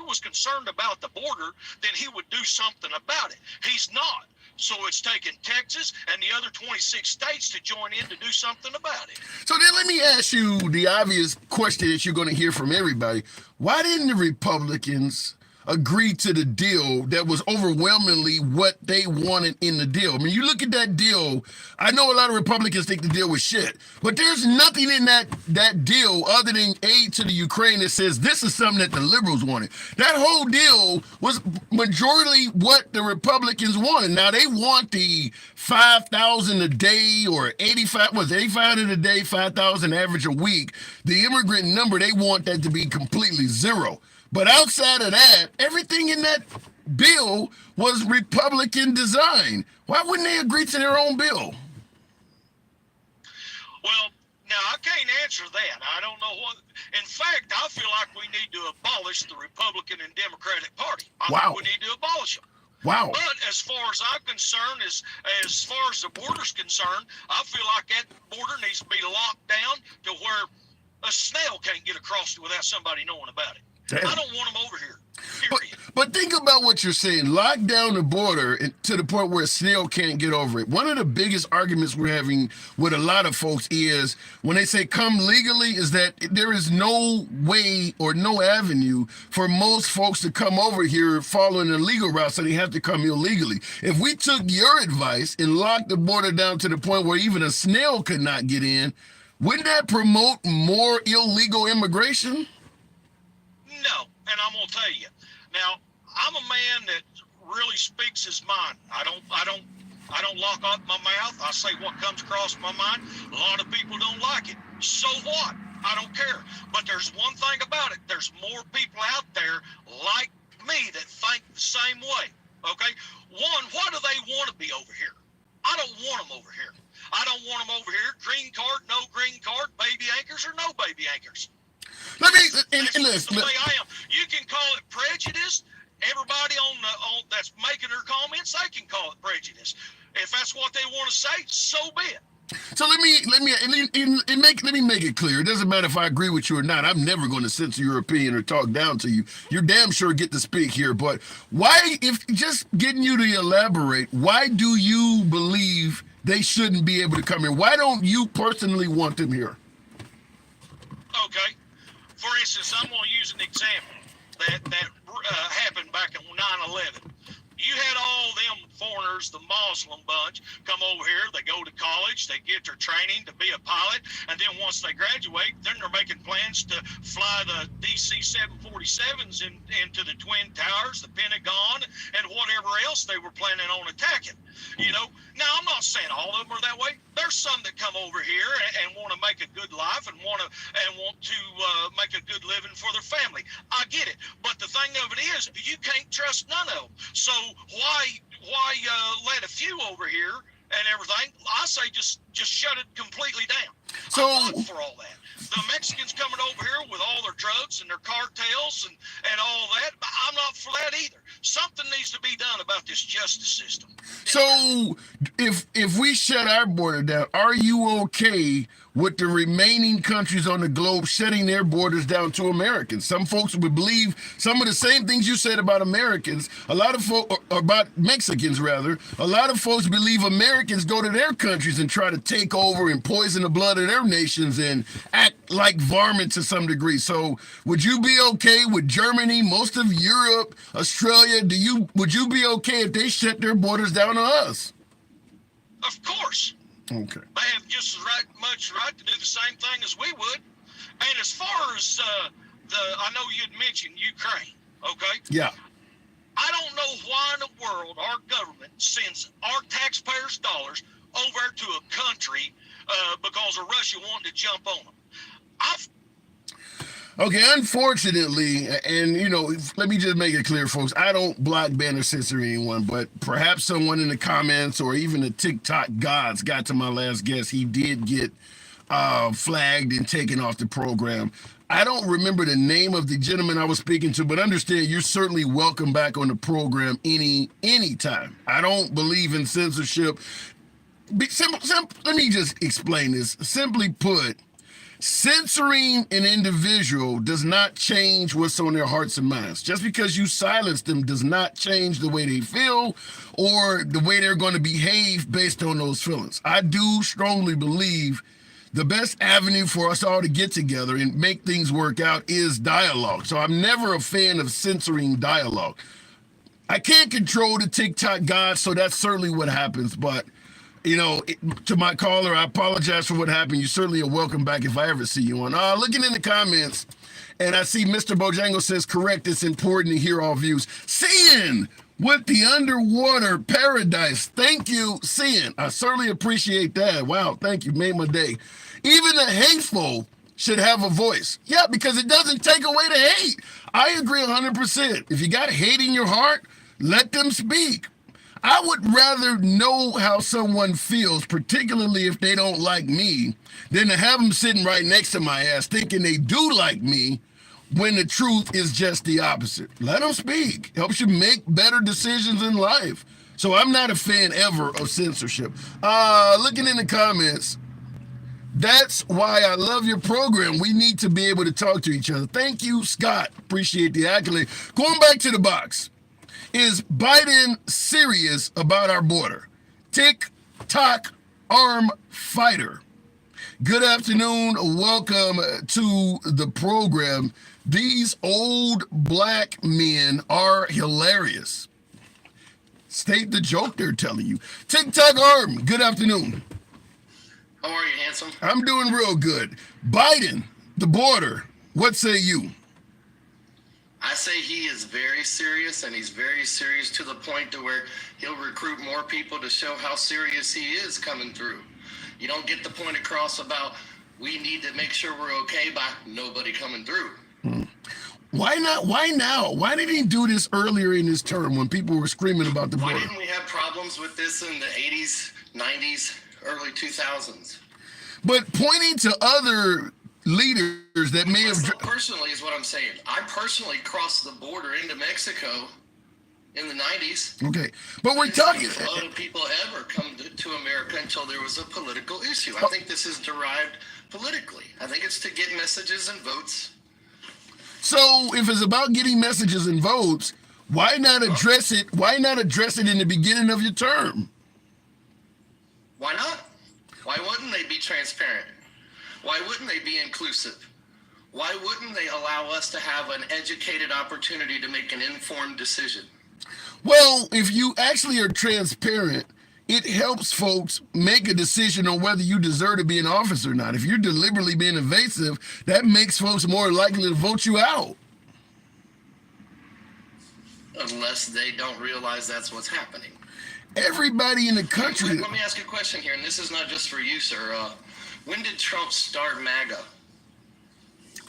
was concerned about the border, then he would do something about it. He's not. So it's taken Texas and the other 26 states to join in to do something about it. So then let me ask you the obvious question that you're going to hear from everybody. Why didn't the Republicans agree to the deal that was overwhelmingly what they wanted in the deal? I mean, you look at that deal, I know a lot of Republicans think the deal was shit, but there's nothing in that deal other than aid to the Ukraine that says this is something that the liberals wanted. That whole deal was majority what the Republicans wanted. Now they want the 5,000 a day or 8,500 a day, 5,000 average a week. The immigrant number, they want that to be completely zero. But outside of that, everything in that bill was Republican design. Why wouldn't they agree to their own bill? Well, now I can't answer that. I don't know what. In fact, I feel like we need to abolish the Republican and Democratic Party. I think we need to abolish them. Wow. But as far as I'm concerned, as far as the border's concerned, I feel like that border needs to be locked down to where a snail can't get across it without somebody knowing about it. Damn. I don't want them over here. But think about what you're saying. Lock down the border to the point where a snail can't get over it. One of the biggest arguments we're having with a lot of folks is when they say come legally is that there is no way or no avenue for most folks to come over here following the legal route, so they have to come illegally. If we took your advice and locked the border down to the point where even a snail could not get in, wouldn't that promote more illegal immigration? No, and I'm gonna tell you. Now, I'm a man that really speaks his mind. I don't lock up my mouth. I say what comes across my mind. A lot of people don't like it. So what? I don't care. But there's one thing about it. There's more people out there like me that think the same way. Okay? One, why do they want to be over here? I don't want them over here. I don't want them over here. Green card, no green card, baby anchors or no baby anchors. Let me That's the way I am. You can call it prejudice. Everybody on that's making their comments, they can call it prejudice. If that's what they want to say, so be it. So let me make it clear. It doesn't matter if I agree with you or not. I'm never going to censor your opinion or talk down to you. You're damn sure get to speak here. But why, if just getting you to elaborate, why do you believe they shouldn't be able to come here? Why don't you personally want them here? Okay. For For instance, I'm going to use an example that happened back in 9/11. You had all them foreigners, the Muslim bunch, come over here. They go to college, they get their training to be a pilot, and then once they graduate, then they're making plans to fly the DC-747s into the Twin Towers, the Pentagon, and whatever else they were planning on attacking. You know, now I'm not saying all of them are that way. There's some that come over here and want to make a good life and want to make a good living for their family. I get it, but the thing of it is, you can't trust none of them. So why let a few over here and everything? I say just shut it completely down. So I'm not for all that. The Mexicans coming over here with all their drugs and their cartels and all that, I'm not for that either. Something needs to be done about this justice system. So if we shut our border down, are you okay with the remaining countries on the globe shutting their borders down to Americans? Some folks would believe some of the same things you said about Americans. A lot of folks, about Mexicans rather, a lot of folks believe Americans go to their countries and try to take over and poison the blood of their nations and act like varmint to some degree. So would you be okay with Germany, most of Europe, Australia? Would you be okay if they shut their borders down to us? Of course. Okay. They have just as much right to do the same thing as we would. And as far as I know you had mentioned Ukraine, okay? Yeah. I don't know why in the world our government sends our taxpayers' dollars over to a country because of Russia wanting to jump on them. Okay, unfortunately, and you know, let me just make it clear, folks, I don't block, ban, or censor anyone, but perhaps someone in the comments or even the TikTok gods got to my last guest. He did get flagged and taken off the program. I don't remember the name of the gentleman I was speaking to, but understand you're certainly welcome back on the program anytime. I don't believe in censorship. Let me just explain this. Simply put, censoring an individual does not change what's on their hearts and minds. Just because you silence them does not change the way they feel or the way they're going to behave based on those feelings. I do strongly believe the best avenue for us all to get together and make things work out is dialogue. So I'm never a fan of censoring dialogue. I can't control the TikTok gods, so that's certainly what happens, but you know, to my caller, I apologize for what happened. You certainly are welcome back if I ever see you on. Looking in the comments, and I see Mr. Bojangle says, correct, it's important to hear all views. Seeing with the underwater paradise. Thank you, Seeing. I certainly appreciate that. Wow, thank you. Made my day. Even the hateful should have a voice. Yeah, because it doesn't take away the hate. I agree 100%. If you got hate in your heart, let them speak. I would rather know how someone feels, particularly if they don't like me, than to have them sitting right next to my ass thinking they do like me when the truth is just the opposite. Let them speak. Helps you make better decisions in life. So I'm not a fan ever of censorship. Looking in the comments, that's why I love your program. We need to be able to talk to each other. Thank you, Scott. Appreciate the accolade. Going back to the box. Is Biden serious about our border? TikTok arm fighter. Good afternoon. Welcome to the program. These old black men are hilarious. State the joke they're telling you. TikTok arm, good afternoon. How are you, handsome? I'm doing real good. Biden, the border, what say you? I say he is very serious, and he's very serious to the point to where he'll recruit more people to show how serious he is coming through. You don't get the point across about we need to make sure we're okay by nobody coming through. Why not? Why now? Why didn't he do this earlier in his term when people were screaming about the border? Why didn't we have problems with this in the 80s, 90s, early 2000s? But pointing to other leaders that may have... Personally is what I'm saying. I personally crossed the border into Mexico in the 90s. Okay, but we're talking... A lot of people ever come to America until there was a political issue. I think this is derived politically. I think it's to get messages and votes. So if it's about getting messages and votes, why not address it? Why not address it in the beginning of your term? Why not? Why wouldn't they be transparent? Why wouldn't they be inclusive? Why wouldn't they allow us to have an educated opportunity to make an informed decision? Well, if you actually are transparent, it helps folks make a decision on whether you deserve to be in office or not. If you're deliberately being evasive, that makes folks more likely to vote you out. Unless they don't realize that's what's happening. Everybody in the country. Let me ask you a question here, and this is not just for you, sir. When did Trump start MAGA?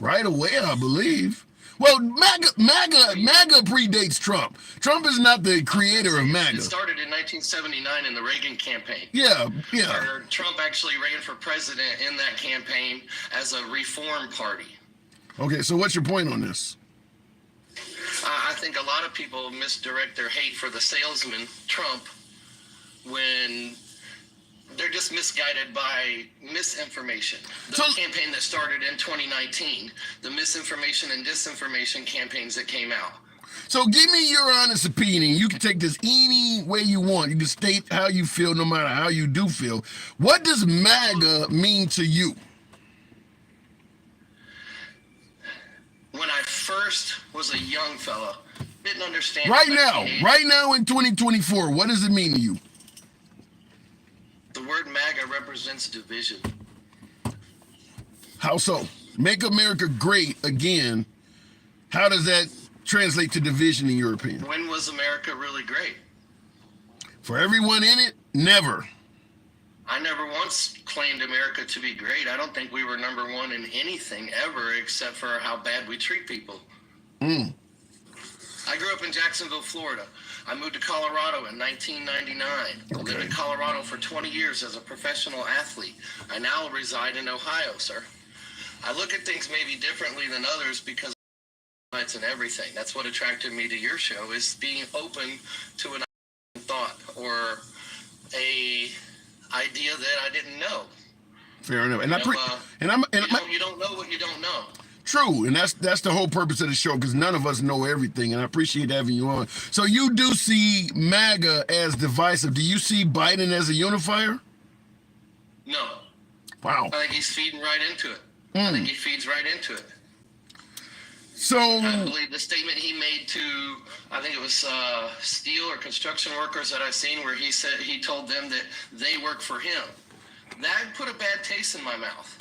Right away, I believe. Well, MAGA predates Trump. Trump is not the creator of It MAGA. started in 1979 in the Reagan campaign. Yeah. Where Trump actually ran for president in that campaign as a reform party. Okay, so what's your point on this? I think a lot of people misdirect their hate for the salesman, Trump, when they're just misguided by misinformation. The campaign that started in 2019, the misinformation and disinformation campaigns that came out. So give me your honest opinion. You can take this any way you want. You can state how you feel no matter how you do feel. What does MAGA mean to you? When I first was a young fella, didn't understand. Right now in 2024, what does it mean to you? The word MAGA represents division. How so? Make America great again. How does that translate to division in your opinion? When was America really great? For everyone in it, never. I never once claimed America to be great. I don't think we were number one in anything ever except for how bad we treat people. I grew up in Jacksonville, Florida. I moved to Colorado in 1999. I lived in Colorado for 20 years as a professional athlete. I now reside in Ohio, sir. I look at things maybe differently than others because it's and everything. That's what attracted me to your show, is being open to an thought or a idea that I didn't know. Fair enough. And You don't know what you don't know. True, and that's the whole purpose of the show, because none of us know everything, and I appreciate having you on. So you do see MAGA as divisive. Do you see Biden as a unifier? No. Wow. I think he's feeding right into it. I think he feeds right into it. So I believe the statement he made to, I think it was steel or construction workers that I've seen, where he said he told them that they work for him. That put a bad taste in my mouth.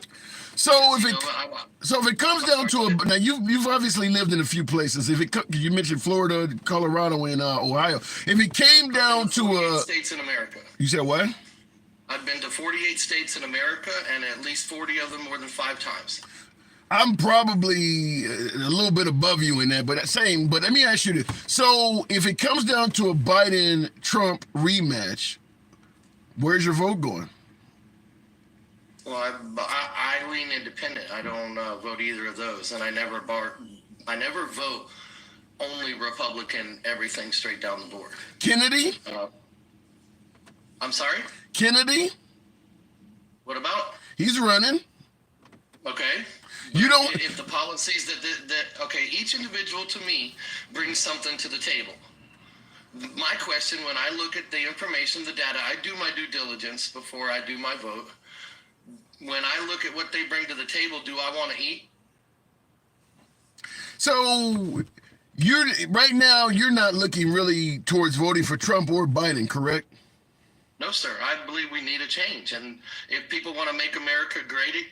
So if it comes down to now you've obviously lived in a few places. You mentioned Florida, Colorado, and Ohio. If it came down to states in America. You said what? I've been to 48 states in America, and at least 40 of them more than 5 times. I'm probably a little bit above you in that, but let me ask you this. So if it comes down to a Biden-Trump rematch, where's your vote going? Well, I lean independent. I don't vote either of those, and I never vote only Republican, everything straight down the board. Kennedy? I'm sorry? Kennedy? What about? He's running. Okay. You don't. If the policies that okay, each individual to me brings something to the table. My question, when I look at the information, the data, I do my due diligence before I do my vote. When I look at what they bring to the table, do I want to eat? So right now you're not looking really towards voting for Trump or Biden, correct? No, sir. I believe we need a change, and if people want to make America great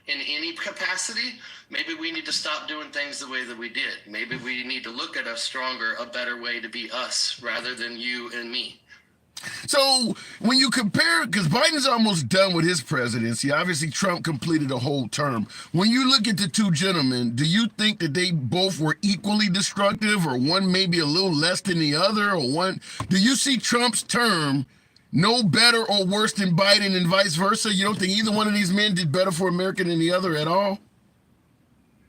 in any capacity, maybe we need to stop doing things the way that we did. Maybe we need to look at a better way to be us rather than you and me. So when you compare, because Biden's almost done with his presidency, obviously Trump completed a whole term. When you look at the two gentlemen, do you think that they both were equally destructive, or one maybe a little less than the other, or one? Do you see Trump's term no better or worse than Biden and vice versa? You don't think either one of these men did better for America than the other at all?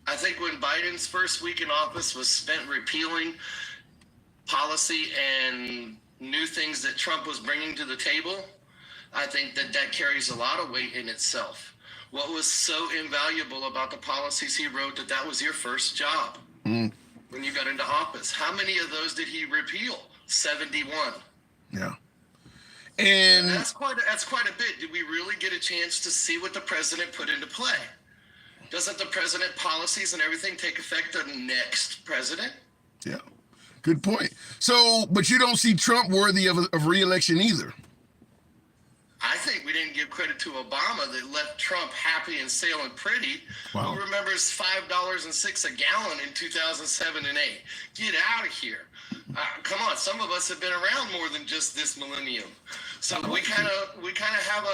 I think when Biden's first week in office was spent repealing policy and new things that Trump was bringing to the table, I think that carries a lot of weight in itself. What was so invaluable about the policies he wrote that was your first job when you got into office? How many of those did he repeal? 71. Yeah. And that's quite a bit. Did we really get a chance to see what the president put into play? Doesn't the president policies and everything take effect on the next president? Yeah, good point. So, but you don't see Trump worthy of re-election either. I think we didn't give credit to Obama that left Trump happy and sailing pretty. Wow. Who remembers $5.06 a gallon in 2007 and 8? Get out of here. Come on, some of us have been around more than just this millennium. So we kind of have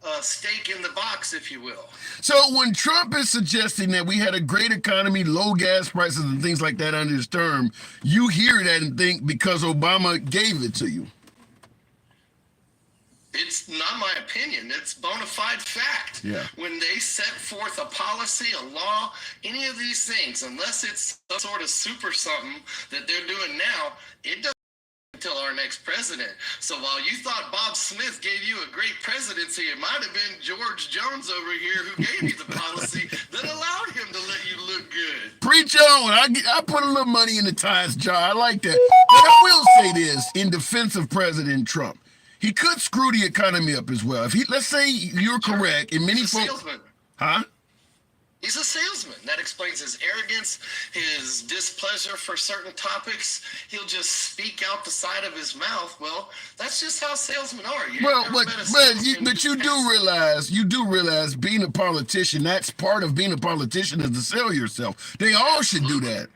a stake in the box, if you will. So when Trump is suggesting that we had a great economy, low gas prices and things like that under his term, you hear that and think because Obama gave it to you. It's not my opinion. It's bona fide fact. Yeah. When they set forth a policy, a law, any of these things, unless it's some sort of super something that they're doing now, it doesn't until our next president. So while you thought Bob Smith gave you a great presidency, it might have been George Jones over here who gave you the policy that allowed him to let you look good. Preach on. I put a little money in the tithes jar. I like that. But I will say this in defense of President Trump. He could screw the economy up as well. If he, let's say you're correct, and many He's a folks, salesman. huh? He's a salesman. That explains his arrogance, his displeasure for certain topics. He'll just speak out the side of his mouth. Well, that's just how salesmen are. Well, but you do realize being a politician, that's part of being a politician is to sell yourself. They all should do that.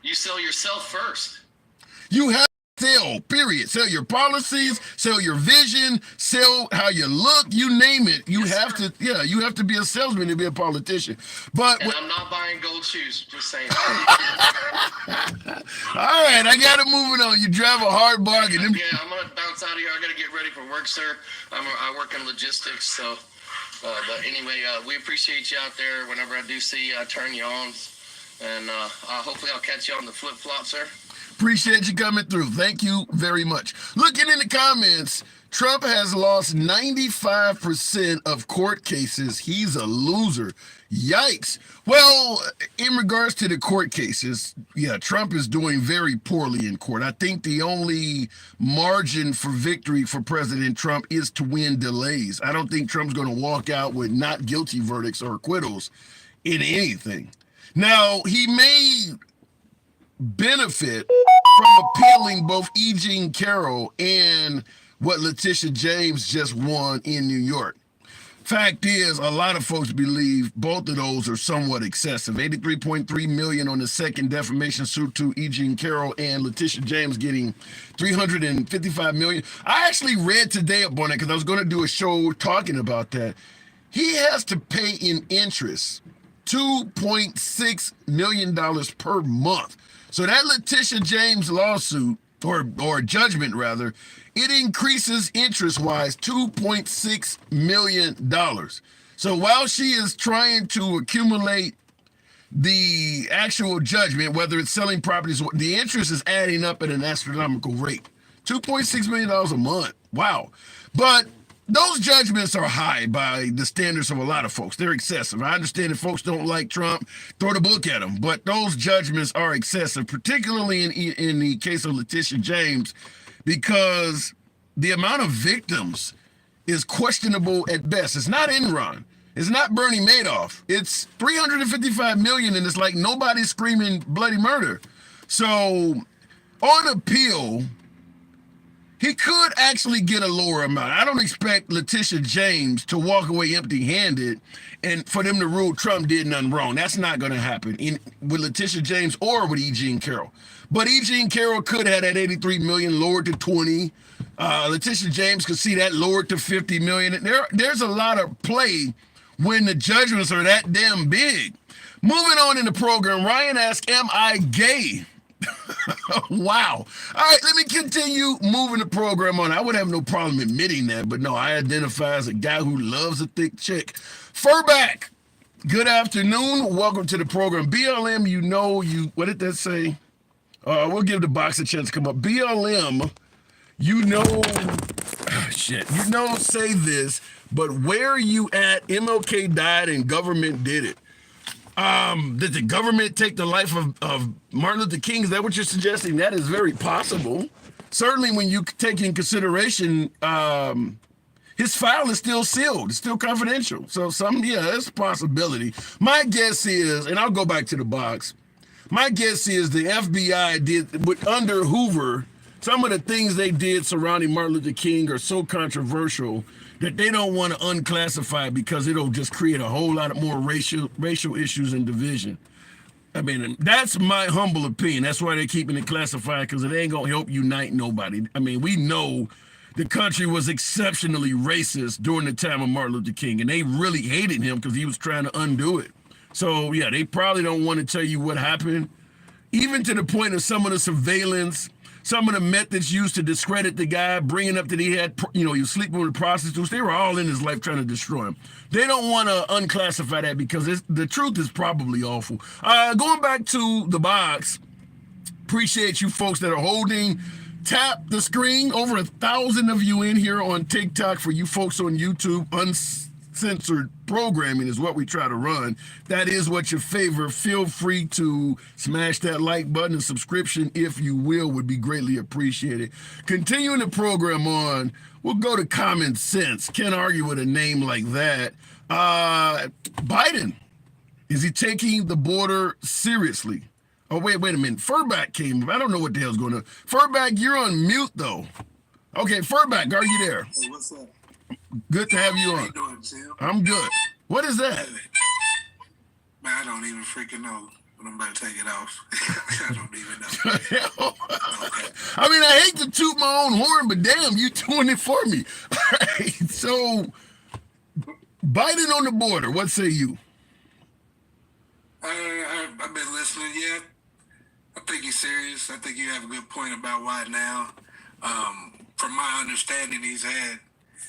You sell yourself first. You have to sell, period. Sell your policies, sell your vision, sell how you look, you name it. You have to, you have to be a salesman to be a politician. But And I'm not buying gold shoes, just saying. all right, I got to move it on. You drive a hard bargain. Yeah, I'm going to bounce out of here. I got to get ready for work, sir. I work in logistics, so. But anyway, we appreciate you out there. Whenever I do see you, I turn you on. And hopefully I'll catch you on the flip-flop, sir. Appreciate you coming through. Thank you very much. Looking in the comments, Trump has lost 95% of court cases. He's a loser. Yikes. Well, in regards to the court cases, yeah, Trump is doing very poorly in court. I think the only margin for victory for President Trump is to win delays. I don't think Trump's going to walk out with not guilty verdicts or acquittals in anything. Now, he may benefit from appealing both E. Jean Carroll and what Letitia James just won in New York. Fact is, a lot of folks believe both of those are somewhat excessive. $83.3 million on the second defamation suit to E. Jean Carroll and Letitia James getting $355 million. I actually read today up on it because I was going to do a show talking about that. He has to pay in interest $2.6 million per month. So that Letitia James lawsuit, or judgment rather, it increases interest-wise $2.6 million. So while she is trying to accumulate the actual judgment, whether it's selling properties, the interest is adding up at an astronomical rate. $2.6 million a month. Wow. But those judgments are high by the standards of a lot of folks. They're excessive. I understand if folks don't like Trump, throw the book at him. But those judgments are excessive, particularly in the case of Letitia James, because the amount of victims is questionable at best. It's not Enron. It's not Bernie Madoff. It's $355 million, and it's like nobody's screaming bloody murder. So on appeal, he could actually get a lower amount. I don't expect Letitia James to walk away empty-handed and for them to rule Trump did nothing wrong. That's not going to happen with Letitia James or with E. Jean Carroll. But E. Jean Carroll could have that $83 million lowered to 20. Letitia James could see that lowered to 50 million. There's a lot of play when the judgments are that damn big. Moving on in the program, Ryan asked, am I gay? Wow. All right, let me continue moving the program on. I would have no problem admitting that, but no, I identify as a guy who loves a thick chick. Furback, good afternoon. Welcome to the program. BLM, what did that say? We'll give the box a chance to come up. BLM, say this, but where are you at? MLK died and government did it. Did the government take the life of Martin Luther King? Is that what you're suggesting? That is very possible. Certainly when you take in consideration his file is still sealed. It's still confidential. So that's a possibility. My guess is, and I'll go back to the box. My guess is the FBI did under Hoover. Some of the things they did surrounding Martin Luther King are so controversial that they don't want to unclassify because it'll just create a whole lot of more racial issues and division. I mean, that's my humble opinion. That's why they're keeping it classified, because it ain't gonna help unite nobody. I mean, we know the country was exceptionally racist during the time of Martin Luther King, and they really hated him because he was trying to undo it. So yeah, they probably don't want to tell you what happened, even to the point of some of the surveillance, some of the methods used to discredit the guy, bringing up that he had, he was sleeping with prostitutes. They were all in his life trying to destroy him. They don't want to unclassify that because the truth is probably awful. Going back to the box, appreciate you folks that are holding. Tap the screen. Over 1,000 of you in here on TikTok. For you folks on YouTube, uncensored programming is what we try to run. That is what you favor. Feel free to smash that like button and subscription, if you will, would be greatly appreciated. Continuing the program on, we'll go to common sense. Can't argue with a name like that. Biden, is he taking the border seriously? Oh, wait a minute. Furback came. I don't know what the hell's going on. Furback, you're on mute, though. Okay, Furback, are you there? Hey, what's up? Good to have you How on. you doing, Tim? I'm good. What is that? Man, I don't even freaking know. But I'm about to take it off. I don't even know. I mean, I hate to toot my own horn, but damn, you doing it for me. All right, so, Biden on the border, what say you? I've been listening. Yeah, I think he's serious. I think you have a good point about why now. From my understanding, he's had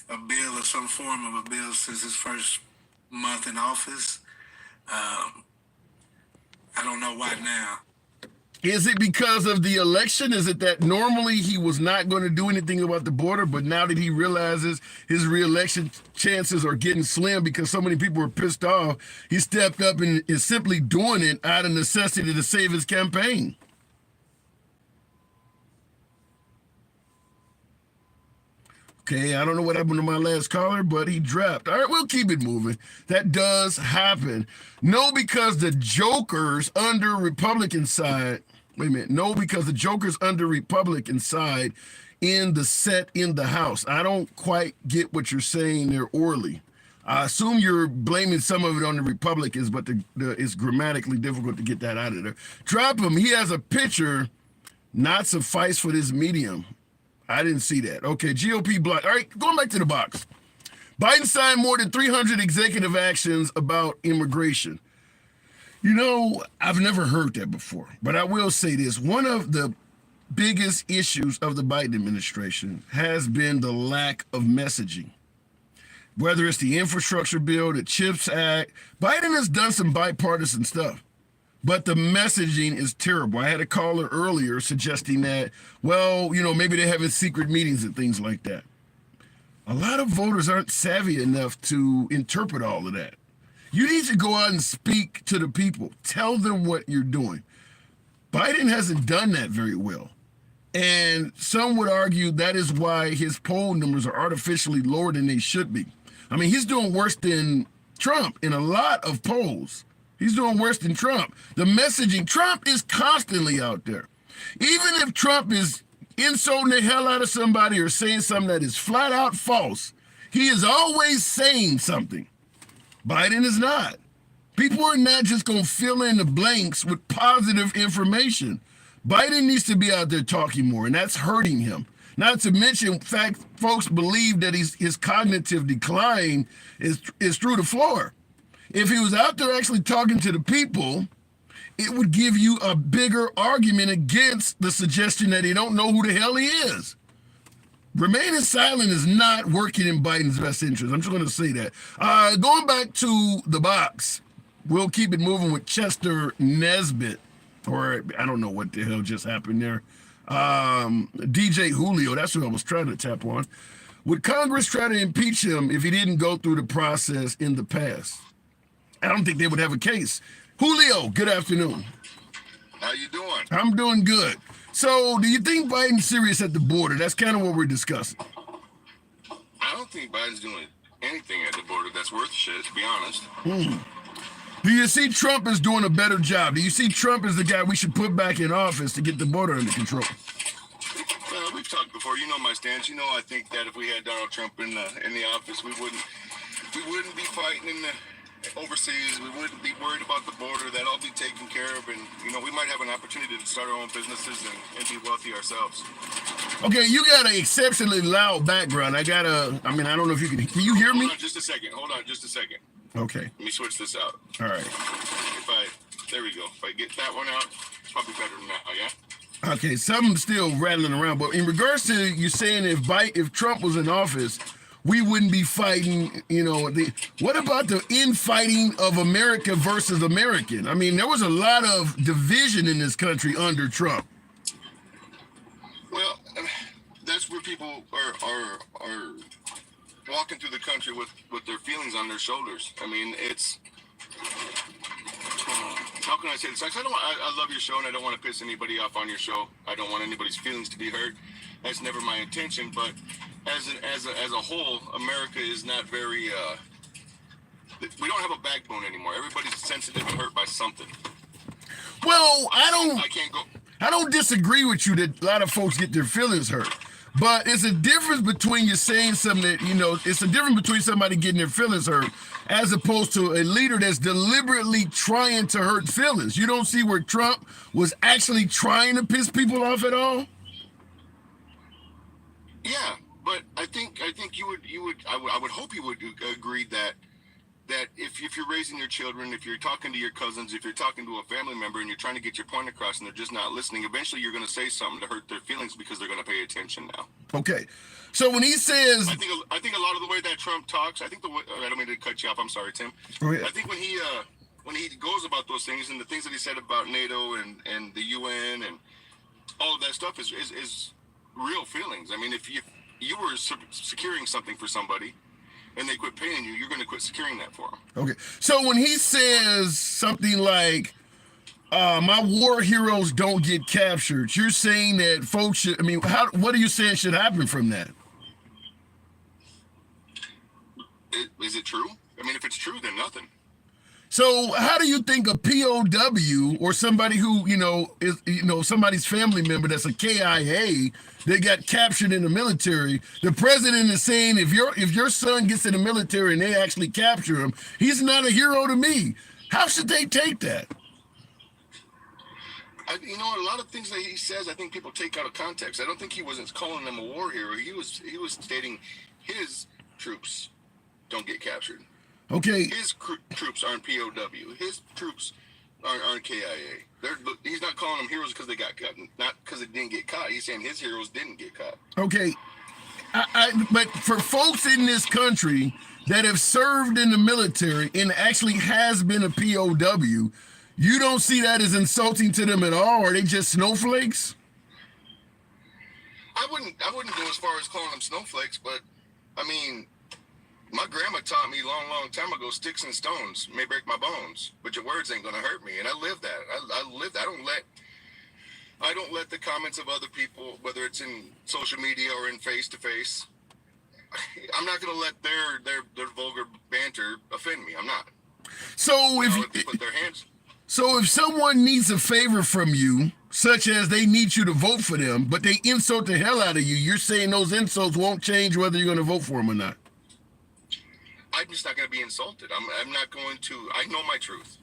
a bill or some form of a bill since his first month in office. I don't know why now. Is it because of the election? Is it that normally he was not going to do anything about the border, but now that he realizes his reelection chances are getting slim because so many people are pissed off, he stepped up and is simply doing it out of necessity to save his campaign? Okay, I don't know what happened to my last caller, but he dropped. All right, we'll keep it moving. That does happen. No, because the jokers under Republican side, no, because the jokers under Republican side in the set in the House. I don't quite get what you're saying there, Orly. I assume you're blaming some of it on the Republicans, but it's grammatically difficult to get that out of there. Drop him. He has a picture, not suffice for this medium. I didn't see that. Okay, GOP block. All right, going back to the box. Biden signed more than 300 executive actions about immigration. You know, I've never heard that before, but I will say this. One of the biggest issues of the Biden administration has been the lack of messaging. Whether it's the infrastructure bill, the CHIPS Act, Biden has done some bipartisan stuff. But the messaging is terrible. I had a caller earlier suggesting that, well, maybe they're having secret meetings and things like that. A lot of voters aren't savvy enough to interpret all of that. You need to go out and speak to the people. Tell them what you're doing. Biden hasn't done that very well. And some would argue that is why his poll numbers are artificially lower than they should be. I mean, he's doing worse than Trump in a lot of polls. He's doing worse than Trump. The messaging, Trump is constantly out there. Even if Trump is insulting the hell out of somebody or saying something that is flat out false, he is always saying something. Biden is not. People are not just going to fill in the blanks with positive information. Biden needs to be out there talking more, and that's hurting him. Not to mention, in fact, folks believe that his cognitive decline is through the floor. If he was out there actually talking to the people, it would give you a bigger argument against the suggestion that he don't know who the hell he is. Remaining silent is not working in Biden's best interest. I'm just going to say that. Going back to the box, we'll keep it moving with Chester Nesbitt, or I don't know what the hell just happened there. DJ Julio, that's who I was trying to tap on. Would Congress try to impeach him if he didn't go through the process in the past? I don't think they would have a case. Julio, good afternoon. How you doing? I'm doing good. So do you think Biden's serious at the border? That's kind of what we're discussing. I don't don't think Biden's doing anything at the border that's worth shit, to be honest. Do you see Trump as doing a better job? Do you see Trump as the guy we should put back in office to get the border under control? Well, we've talked before. You know my stance. You know I think that if we had Donald Trump in the office, we wouldn't be fighting in the overseas. We wouldn't be worried about the border. That'd all be taken care of, and we might have an opportunity to start our own businesses and be wealthy ourselves. Okay, you got an exceptionally loud background. I don't know if you can you hear me? Hold on just a second. Okay. Let me switch this out. All right. There we go. If I get that one out, it's probably better than that, yeah? Okay, something's still rattling around. But in regards to you saying if Trump was in office, we wouldn't be fighting, what about the infighting of America versus American? I mean, there was a lot of division in this country under Trump. Well, that's where people are walking through the country with their feelings on their shoulders. I mean, it's how can I say this? I love your show, and I don't want to piss anybody off on your show. I don't want anybody's feelings to be hurt. That's never my intention. But as a whole, America is not very. We don't have a backbone anymore. Everybody's sensitive and hurt by something. Well, I can't go. I don't disagree with you that a lot of folks get their feelings hurt. But it's a difference between you saying something that, it's a difference between somebody getting their feelings hurt as opposed to a leader that's deliberately trying to hurt feelings. You don't see where Trump was actually trying to piss people off at all? Yeah, but I think I would hope you would agree that if you're raising your children, if you're talking to your cousins, if you're talking to a family member and you're trying to get your point across and they're just not listening, eventually you're going to say something to hurt their feelings because they're going to pay attention now. Okay. So when he says... I think a lot of the way that Trump talks, I don't mean to cut you off, I'm sorry, Tim. Oh, yeah. I think when he goes about those things and the things that he said about NATO and the UN and all of that stuff is real feelings. I mean, if you were securing something for somebody and they quit paying you, you're going to quit securing that for them. Okay. So when he says something like, my war heroes don't get captured, you're saying that folks should, what are you saying should happen from that? Is it true? I mean, if it's true, then nothing. So how do you think a POW or somebody who, is, somebody's family member that's a KIA, they got captured in the military, the president is saying if your son gets in the military and they actually capture him, he's not a hero to me. How should they take that? A lot of things that he says, I think people take out of context. I don't think he wasn't calling them a war hero. He was stating his troops don't get captured. Okay. His troops aren't POW. His troops aren't KIA. He's not calling them heroes because they got caught, not because they didn't get caught. He's saying his heroes didn't get caught. Okay. But for folks in this country that have served in the military and actually has been a POW, you don't see that as insulting to them at all? Are they just snowflakes? I wouldn't go as far as calling them snowflakes, but I mean, my grandma taught me long time ago, sticks and stones may break my bones, but your words ain't gonna hurt me. And I live that. I live that. I don't let the comments of other people, whether it's in social media or in face to face, I'm not gonna let their vulgar banter offend me. I'm not. So if they put their hands. So if someone needs a favor from you, such as they need you to vote for them, but they insult the hell out of you, you're saying those insults won't change whether you're going to vote for them or not? I'm just not going to be insulted. I'm not going to. I know my truth.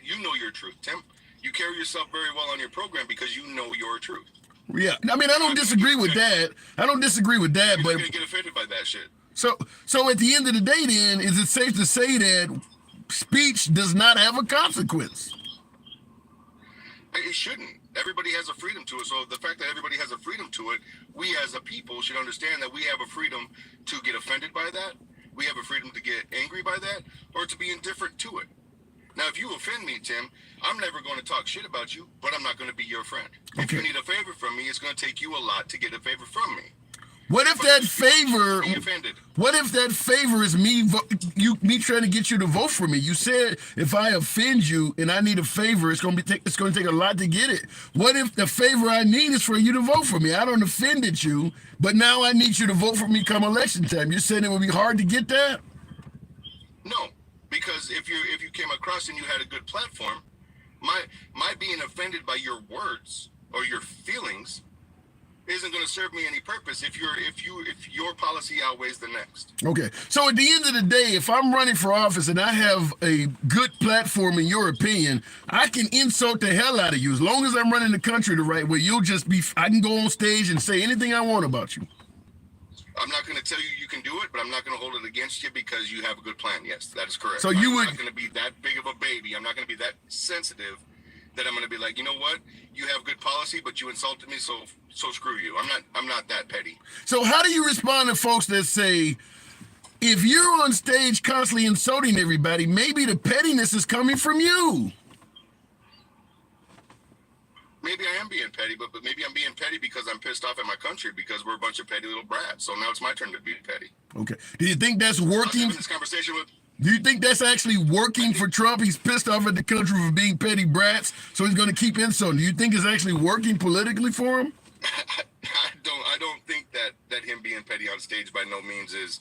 You know your truth, Tim. You carry yourself very well on your program because you know your truth. Yeah, I don't disagree with that. I don't disagree with that, You're but not going to get offended by that shit. So at the end of the day, then, is it safe to say that speech does not have a consequence? It shouldn't. Everybody has a freedom to it. So the fact that everybody has a freedom to it, we as a people should understand that we have a freedom to get offended by that. We have a freedom to get angry by that, or to be indifferent to it. Now, if you offend me, Tim, I'm never going to talk shit about you, but I'm not going to be your friend. Okay. If you need a favor from me, it's going to take you a lot to get a favor from me. What if that favor? Be offended. What if that favor is me trying to get you to vote for me? You said if I offend you and I need a favor, it's going to take a lot to get it. What if the favor I need is for you to vote for me? I don't offended you, but now I need you to vote for me come election time. You're saying it would be hard to get that? No, because if you came across and you had a good platform, my being offended by your words or your feelings isn't going to serve me any purpose if your policy outweighs the next. Okay. So at the end of the day, if I'm running for office and I have a good platform in your opinion, I can insult the hell out of you. As long as I'm running the country the right way, I can go on stage and say anything I want about you. I'm not going to tell you can do it, but I'm not going to hold it against you because you have a good plan. Yes, that is correct. So I'm you would not going to be that big of a baby. I'm not going to be that sensitive that I'm going to be like, you know what? You have good policy, but you insulted me, so screw you. I'm not that petty. So how do you respond to folks that say, if you're on stage constantly insulting everybody, maybe the pettiness is coming from you? Maybe I am being petty, but maybe I'm being petty because I'm pissed off at my country because we're a bunch of petty little brats. So now it's my turn to be petty. Okay. Do you think that's I was working? having this conversation with. Do you think that's actually working for Trump? He's pissed off at the country for being petty brats, so he's going to keep insulting. Do you think it's actually working politically for him? I don't think that him being petty on stage by no means is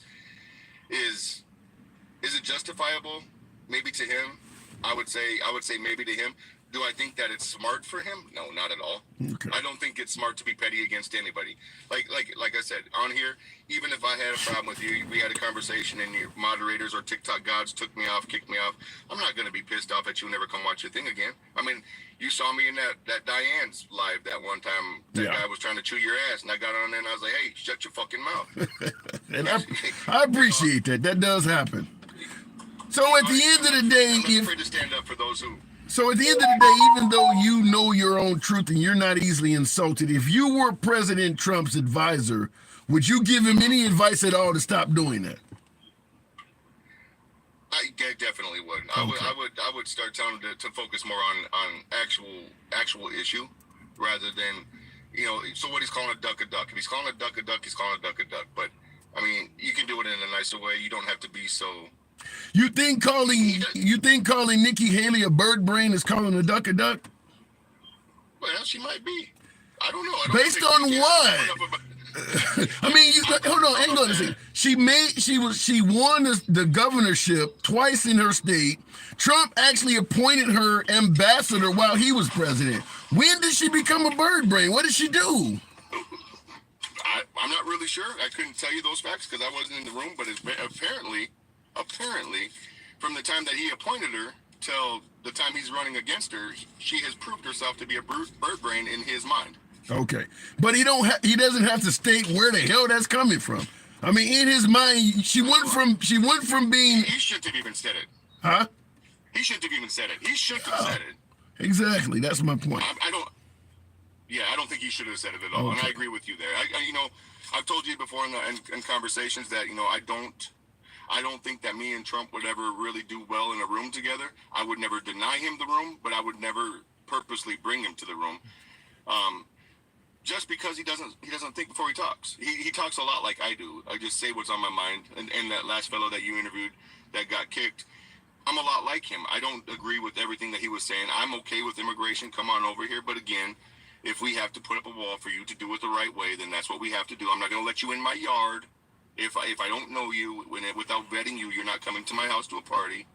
it justifiable? Maybe to him. I would say maybe to him. Do I think that it's smart for him? No, not at all. Okay. I don't think it's smart to be petty against anybody. Like I said, on here, even if I had a problem with you, we had a conversation and your moderators or TikTok gods took me off, kicked me off, I'm not going to be pissed off at you and never come watch your thing again. I mean, you saw me in that Diane's live that one time. That guy was trying to chew your ass, and I got on there and I was like, hey, shut your fucking mouth. And I appreciate that. That does happen. So at the end of the day, I'm not afraid to stand up for those who. So at the end of the day, even though you know your own truth and you're not easily insulted, if you were President Trump's advisor, would you give him any advice at all to stop doing that? I definitely would. Okay. I would start telling him to focus more on actual issue rather than, so what he's calling a duck. If he's calling a duck, he's calling a duck. But I mean, you can do it in a nicer way. You don't have to be so. You think calling Nikki Haley a bird brain is calling a duck? Well, she might be. I don't know. Based on what? I mean, hold on, hang on a second. She won the governorship twice in her state. Trump actually appointed her ambassador while he was president. When did she become a bird brain? What did she do? I'm not really sure. I couldn't tell you those facts because I wasn't in the room. But it's apparently, from the time that he appointed her till the time he's running against her, she has proved herself to be a bird brain in his mind. Okay, but he doesn't have to state where the hell that's coming from. I mean, in his mind, she went from being. He shouldn't have even said it. Huh? He shouldn't have even said it. He shouldn't have said it. Exactly. That's my point. I don't think he should have said it at all. Okay. And I agree with you there. I've told you before in conversations that I don't think that me and Trump would ever really do well in a room together. I would never deny him the room, but I would never purposely bring him to the room. Just because he doesn't think before he talks. He talks a lot like I do. I just say what's on my mind. And that last fellow that you interviewed that got kicked, I'm a lot like him. I don't agree with everything that he was saying. I'm okay with immigration. Come on over here. But again, if we have to put up a wall for you to do it the right way, then that's what we have to do. I'm not going to let you in my yard. If I don't know you, without vetting you, you're not coming to my house to a party.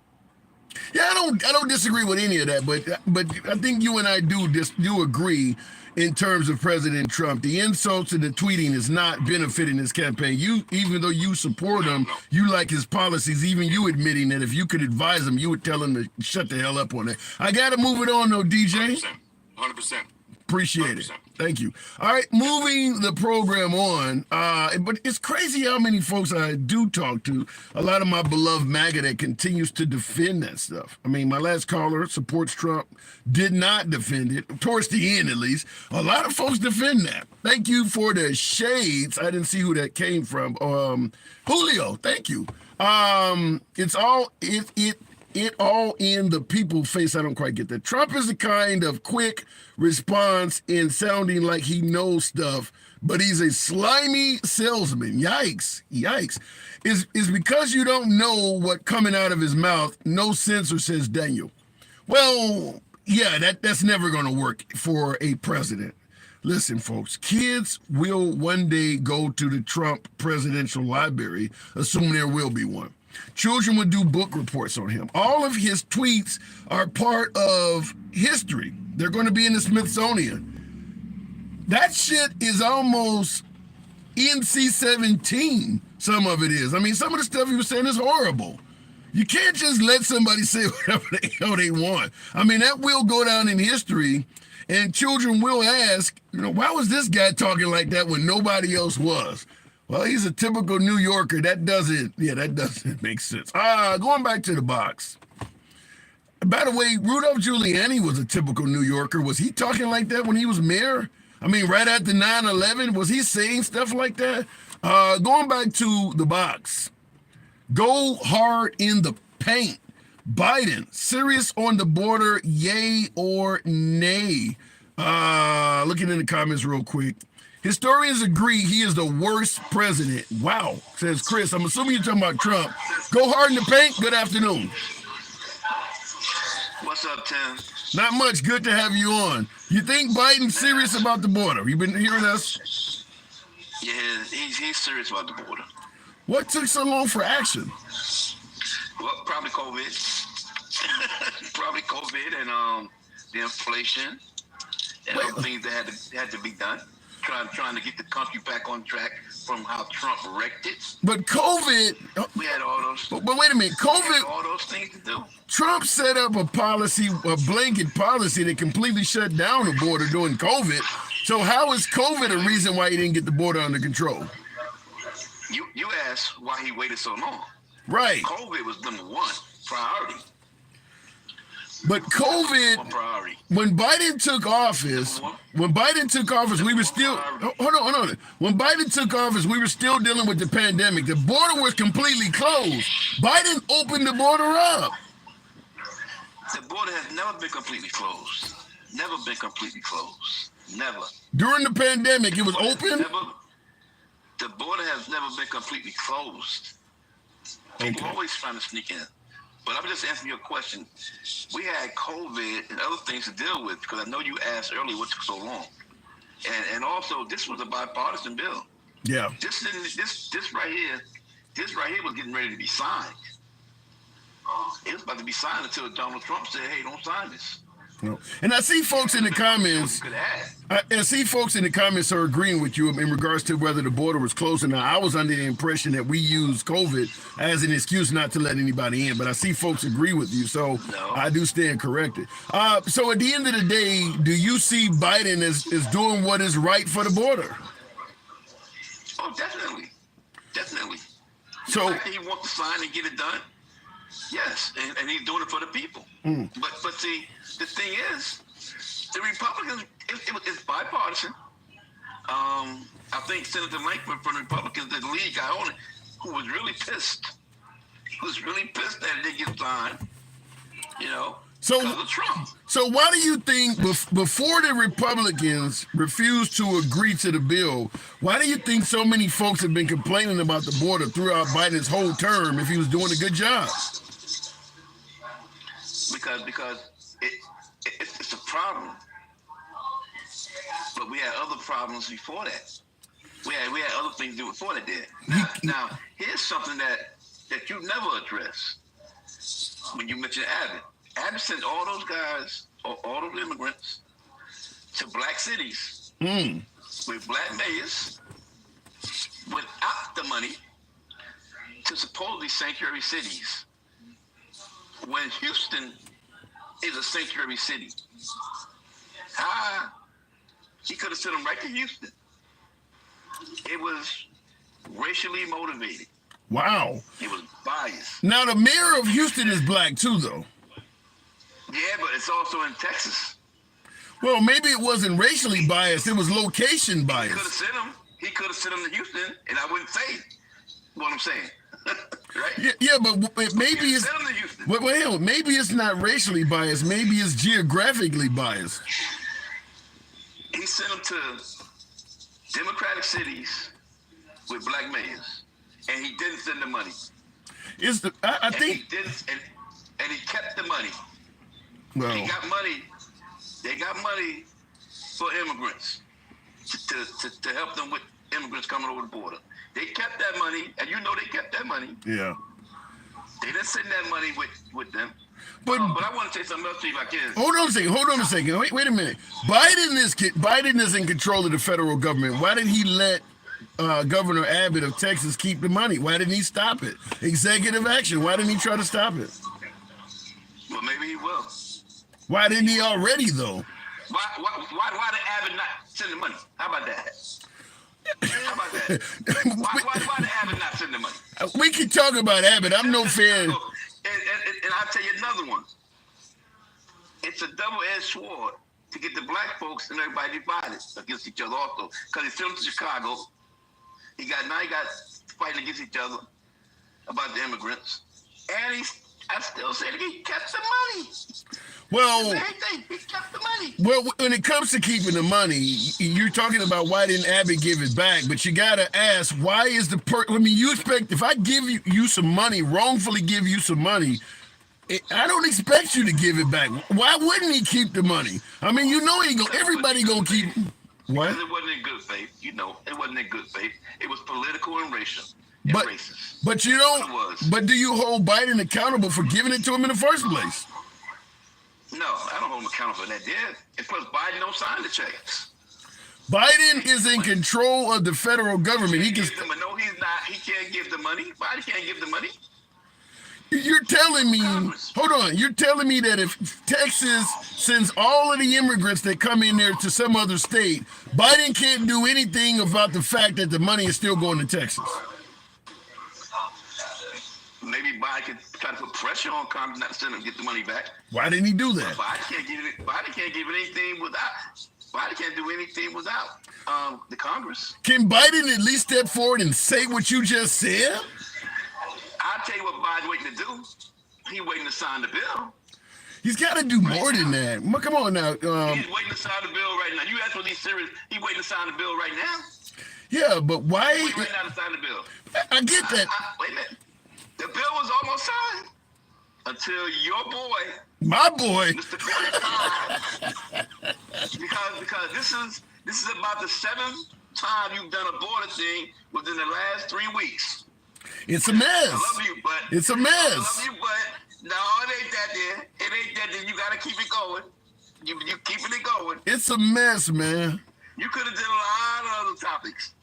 Yeah, I don't disagree with any of that, but I think you and I do agree in terms of President Trump. The insults and the tweeting is not benefiting his campaign. Even though you support him, you like his policies. Even you admitting that if you could advise him, you would tell him to shut the hell up on that. I got to move it on though, DJ. 100%. Appreciate it. 100%. Thank you. All right, moving the program on. But it's crazy how many folks I do talk to. A lot of my beloved MAGA that continues to defend that stuff. I mean, my last caller supports Trump, did not defend it, towards the end at least. A lot of folks defend that. Thank you for the shades. I didn't see who that came from. Julio, thank you. It's all it all in the people face. I don't quite get that. Trump is the kind of quick response in sounding like he knows stuff but he's a slimy salesman. Yikes, yikes. Is because you don't know what coming out of his mouth, no censor, says Daniel. Well, yeah, that's never going to work for a president. Listen, folks, kids will one day go to the Trump Presidential Library, assuming there will be one. Children will do book reports on him. All of his tweets are part of history. They're going to be in the Smithsonian. That shit is almost NC-17, some of it is. I mean, some of the stuff he was saying is horrible. You can't just let somebody say whatever the hell they want. I mean, that will go down in history, and children will ask, why was this guy talking like that when nobody else was? Well, he's a typical New Yorker. That doesn't make sense. Going back to the box. By the way, Rudolph Giuliani was a typical New Yorker. Was he talking like that when he was mayor? I mean, right after 9/11, was he saying stuff like that? Going back to the box. Go hard in the paint. Biden, serious on the border, yay or nay? Looking in the comments real quick. Historians agree he is the worst president. Wow, says Chris. I'm assuming you're talking about Trump. Go hard in the paint. Good afternoon. What's up, Tim? Not much. Good to have you on. You think Biden's serious about the border? You been hearing us? Yeah, he's serious about the border. What took so long for action? Well, probably COVID. Probably COVID and the inflation and other things that had to be done. Trying to get the country back on track from how Trump wrecked it. But COVID, we had all those. but wait a minute, COVID, all those things to do. Trump set up a policy, a blanket policy that completely shut down the border during COVID. So how is COVID a reason why he didn't get the border under control? You asked why he waited so long. Right. COVID was number one priority. But COVID, when Biden took office, we were still, hold on. When Biden took office, we were still dealing with the pandemic. The border was completely closed. Biden opened the border up. The border has never been completely closed. Never been completely closed. Never. During the pandemic, it was open? The border has never been completely closed. People always trying to sneak in. But I'm just answering your question. We had COVID and other things to deal with because I know you asked earlier what took so long. And also, this was a bipartisan bill. Yeah. This right here was getting ready to be signed. It was about to be signed until Donald Trump said, hey, don't sign this. No. And I see folks in the comments. Are agreeing with you in regards to whether the border was closed. Now, I was under the impression that we used COVID as an excuse not to let anybody in, but I see folks agree with you, so no. I do stand corrected. So at the end of the day, do you see Biden as doing what is right for the border? Oh, definitely. So he wants to sign and get it done. Yes, and he's doing it for the people. But see, the thing is, the Republicans, it's bipartisan. I think Senator Lankford from the Republicans, the lead guy on it, who was really pissed. He was really pissed that it didn't get signed, because of Trump. So why do you think, before the Republicans refused to agree to the bill, why do you think so many folks have been complaining about the border throughout Biden's whole term if he was doing a good job? Because it's a problem. But we had other problems before that. We had other things to do before that did. Now here's something that you never address when you mention Abbott. Abbott sent all those guys, all those immigrants, to black cities with black mayors without the money to supposedly sanctuary cities. When Houston is a sanctuary city, he could have sent them right to Houston. It was racially motivated. Wow. It was biased. Now, the mayor of Houston is black too, though. Yeah, but it's also in Texas. Well, maybe it wasn't racially biased. It was location biased. He could have sent him to Houston, and I wouldn't say what I'm saying. Right? Yeah, but maybe it's maybe it's not racially biased. Maybe it's geographically biased. He sent him Democratic cities with black mayors, and he didn't send the money. I think He didn't, and he kept the money. well, He got money. They got money for immigrants to help them with immigrants coming over the border. They kept that money, and you know they kept that money. yeah. They didn't send that money with them. But But I want to say something else to you if I can. hold on a second. Wait a minute. Biden is in control of the federal government. Why did he let Governor Abbott of Texas keep the money? Why didn't he stop it? Executive action. Why didn't he try to stop it? Well, maybe he will. Why didn't he already though? Why did Abbott not send the money? How about that? How about that? Why did Abbott not send the money? We can talk about Abbott. I'm no fan. And I'll tell you another one. It's a double-edged sword to get the black folks and everybody divided against each other also. Because he sent them to Chicago. He got fighting against each other about the immigrants. And I still say that he kept the money. Well, Same thing. He kept the money. well, when it comes to keeping the money, you're talking about why didn't Abbott give it back? But you gotta ask, why is you expect if I give you some money, wrongfully give you some money, I don't expect you to give it back. Why wouldn't he keep the money? I mean, you know everybody gonna keep. What? Because it wasn't in good faith. You know, it wasn't in good faith. It was political and racial. And But racist. but you It don't. was. But do you hold Biden accountable for giving it to him in the first place? No, I don't hold him accountable for that, did. And plus, Biden don't sign the checks. Biden is in control of the federal government. He can. No, he's not. He can't give the money. Biden can't give the money. You're telling me, hold on, you're telling me that if Texas sends all of the immigrants that come in there to some other state, Biden can't do anything about the fact that the money is still going to Texas? Maybe Biden can try to put pressure on Congress not to send them get the money back. Why didn't he do that? Biden can't give it. Biden can't give anything without. Biden can't do anything without the Congress. Can Biden at least step forward and say what you just said? I'll tell you what Biden's waiting to do. He's waiting to sign the bill. He's got to do more than that. Come on now. He's waiting to sign the bill right now. You asked what he's serious. He's waiting to sign the bill right now. Yeah, but why? He's waiting right now to sign the bill. I get that. Wait a minute. The bill was almost signed until your boy, My boy. Mr. 55, because this is about the 7th time you've done a border thing within the last 3 weeks. It's a mess. I love you, but It's a I mess. love you, but no, it ain't that there. It ain't that there. You gotta keep it going. You keeping it going. It's a mess, man. You could have done a lot of other topics.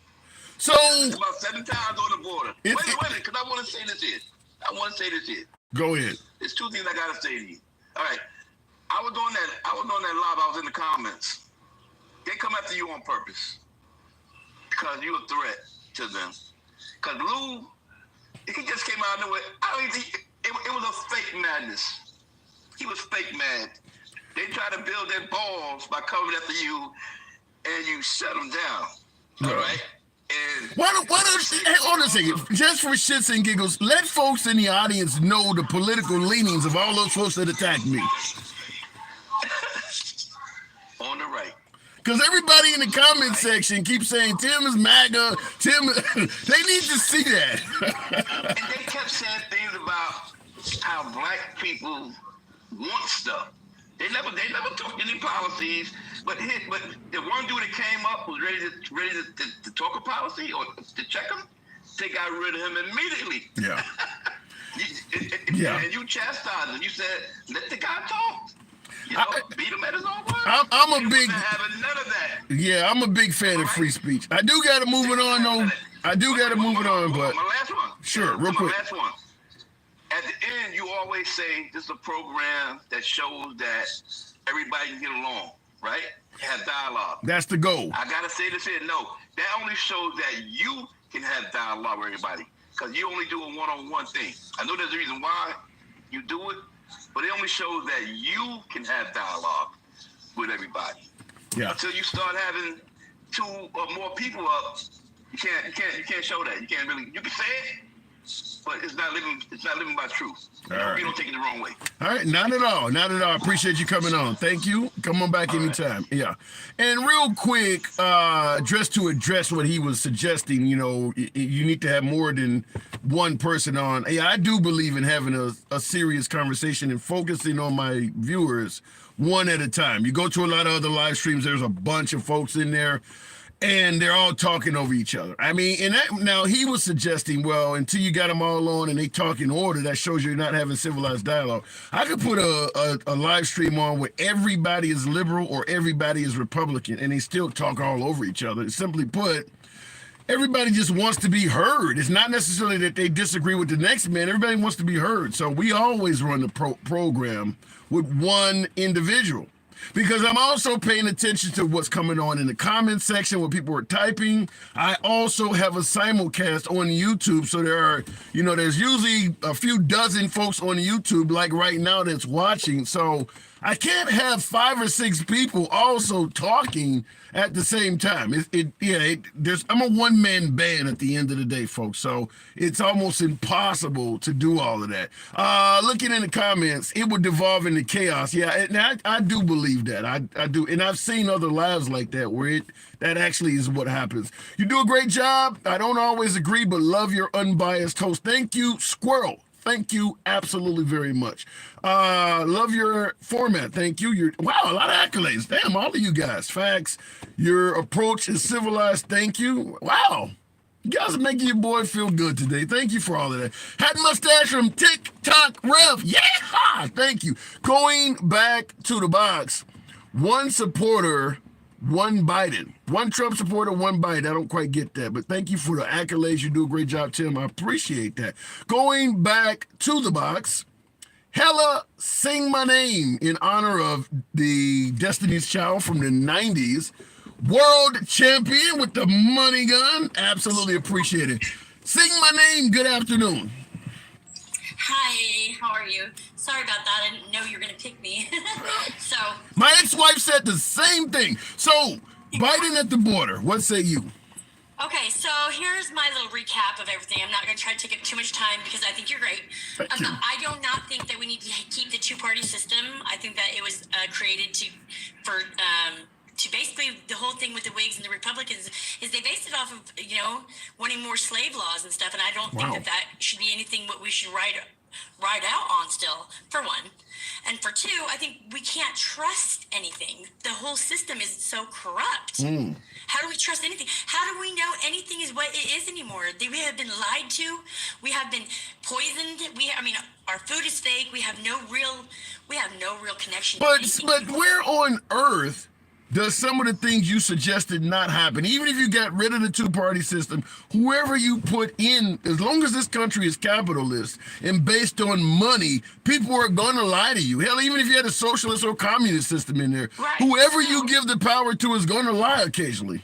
So It's about 7 times on the border. Wait a minute, because I want to say this here. go ahead. There's 2 things I gotta say to you. All right, I was doing that live. I was in the comments. They come after you on purpose because you a threat to them. Because Lou, he just came out of nowhere. I don't even think it was a fake madness. He was fake mad. They try to build their balls by coming after you, and you shut them down. All right. And Why don't hey, hold on a second. Just for shits and giggles, let folks in the audience know the political leanings of all those folks that attacked me. on the right. Because everybody in the comment section keeps saying Tim is MAGA. Tim, they need to see that. And they kept saying things about how black people want stuff. They never took any policies. But the one dude that came up was ready to talk a policy or to check him. They got rid of him immediately. Yeah. Yeah. And you chastised him. You said, let the guy talk. You know, beat him at his own word. I'm a big. Having none of that. Yeah, I'm a big fan of free speech. I do got to move it on though. I do got to move it on, but my last one. sure, real quick. My last one. At the end, you always say this is a program that shows that everybody can get along, right? Have dialogue. That's the goal. I gotta say this here. No, that only shows that you can have dialogue with everybody, because you only do a one-on-one thing. I know there's a reason why you do it, but it only shows that you can have dialogue with everybody. Yeah. Until you start having 2 or more people up, you can't show that. You can't really. You can say it, but it's not living. It's not living by truth. All right. You don't take it the wrong way. All right, not at all. Not at all. I appreciate you coming on. Thank you. Come on back anytime. Yeah. And real quick, just to address what he was suggesting, you know, you need to have more than one person on. Yeah, I do believe in having a serious conversation and focusing on my viewers one at a time. You go to a lot of other live streams, there's a bunch of folks in there, and they're all talking over each other. I mean, and that, now he was suggesting, well, until you got them all on and they talk in order, that shows you're not having civilized dialogue. I could put a live stream on where everybody is liberal or everybody is Republican, and they still talk all over each other. Simply put, everybody just wants to be heard. It's not necessarily that they disagree with the next man. Everybody wants to be heard. So we always run the program with one individual. Because I'm also paying attention to what's coming on in the comment section, what people are typing. I also have a simulcast on YouTube. So there are, you know, there's usually a few dozen folks on YouTube like right now that's watching. So I can't have 5 or 6 people also talking at the same time. I'm a one-man band at the end of the day, folks. So it's almost impossible to do all of that. Looking in the comments, it would devolve into chaos. Yeah, and I do believe that. I do. And I've seen other lives like that where that actually is what happens. You do a great job. I don't always agree, but love your unbiased host. Thank you, Squirrel. Thank you absolutely very much. Love your format. Thank you. Wow, a lot of accolades. Damn, all of you guys. Facts. Your approach is civilized. Thank you. Wow. You guys are making your boy feel good today. Thank you for all of that. Hat mustache from TikTok Rev. Yeah. Thank you. Going back to the box. One supporter, one Biden. One Trump supporter, one Biden. I don't quite get that, but thank you for the accolades. You do a great job, Tim. I appreciate that. Going back to the box, Hella Sing My Name in honor of the Destiny's Child from the 90s. World champion with the money gun. Absolutely appreciate it. Sing My Name, good afternoon. Hi, how are you? Sorry about that. I didn't know you were going to pick me. So my ex-wife said the same thing. So Biden at the border, what say you? Okay, so here's my little recap of everything. I'm not going to try to take up too much time because I think you're great. Thank you. I do not think that we need to keep the two-party system. I think that it was created to basically the whole thing with the Whigs and the Republicans is they based it off of, you know, wanting more slave laws and stuff. And I don't think that should be anything what we should ride out on still, for one. And for two, I think we can't trust anything. The whole system is so corrupt. How do we trust anything? How do we know anything is what it is anymore? We have been lied to. We have been poisoned. Our food is fake. We have no real connection. But where on earth does some of the things you suggested not happen? Even if you got rid of the two-party system, whoever you put in, as long as this country is capitalist and based on money, people are going to lie to you. Hell, even if you had a socialist or communist system in there, whoever you give the power to is going to lie occasionally.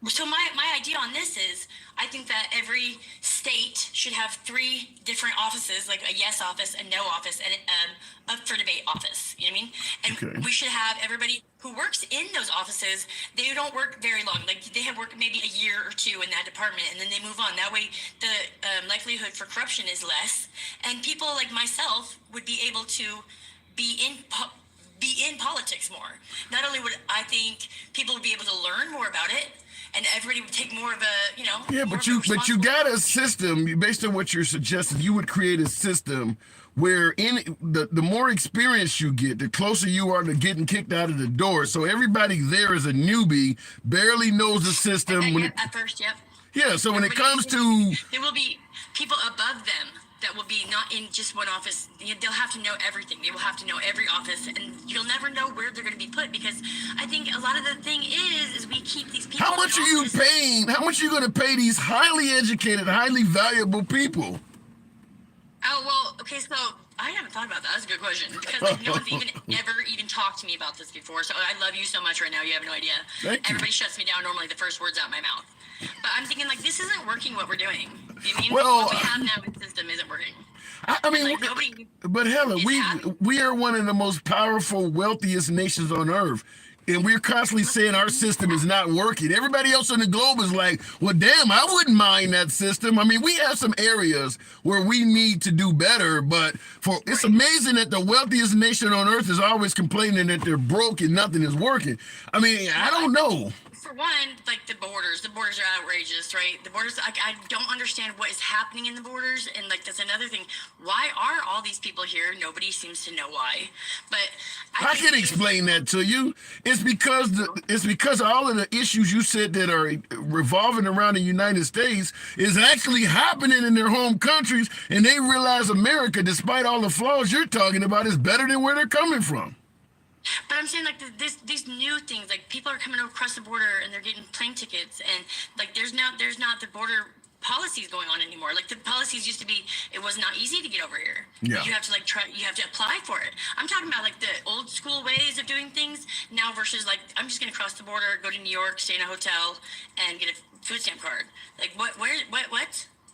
So my idea on this is, I think that every state should have 3 different offices, like a yes office, a no office, and up for debate office. You know what I mean? And we should have everybody who works in those offices. They don't work very long. Like they have worked maybe a year or 2 in that department, and then they move on. That way, the likelihood for corruption is less, and people like myself would be able to be in politics more. Not only would I think people would be able to learn more about it, and everybody would take more of a, Yeah, but you got a system, based on what you're suggesting, you would create a system where the more experience you get, the closer you are to getting kicked out of the door. So everybody there is a newbie, barely knows the system. At first, yep. Yeah, so when it comes to... There will be people above them that will be not in just one office. They'll have to know everything. They will have to know every office, and you'll never know where they're going to be put, because I think a lot of the thing is we keep these people. How much are you paying? How much are you going to pay these highly educated, highly valuable people? Oh, well, okay, so I haven't thought about that. That's a good question, because like, no one's ever talked to me about this before. So I love you so much right now. You have no idea. Everybody shuts me down normally the first words out of my mouth. But I'm thinking, like, this isn't working what we're doing. You mean? Well, what we have now in the system isn't working. I mean, like, but Helen, we are one of the most powerful, wealthiest nations on earth. and we're constantly saying our system is not working. Everybody else on the globe is like, well, damn, I wouldn't mind that system. I mean, we have some areas where we need to do better, but it's amazing that the wealthiest nation on earth is always complaining that they're broke and nothing is working. I mean, I don't know. For one, like the borders are outrageous, right? The borders, I don't understand what is happening in the borders, and like that's another thing. Why are all these people here? Nobody seems to know why. But I can explain that to you. It's because all of the issues you said that are revolving around the United States is actually happening in their home countries, and they realize America, despite all the flaws you're talking about, is better than where they're coming from. But I'm saying like these new things, like people are coming across the border and they're getting plane tickets, and like there's not the border policies going on anymore. Like the policies used to be, it was not easy to get over here. Yeah. You have to you have to apply for it. I'm talking about like the old school ways of doing things now versus like I'm just gonna cross the border, go to New York, stay in a hotel, and get a food stamp card. Like what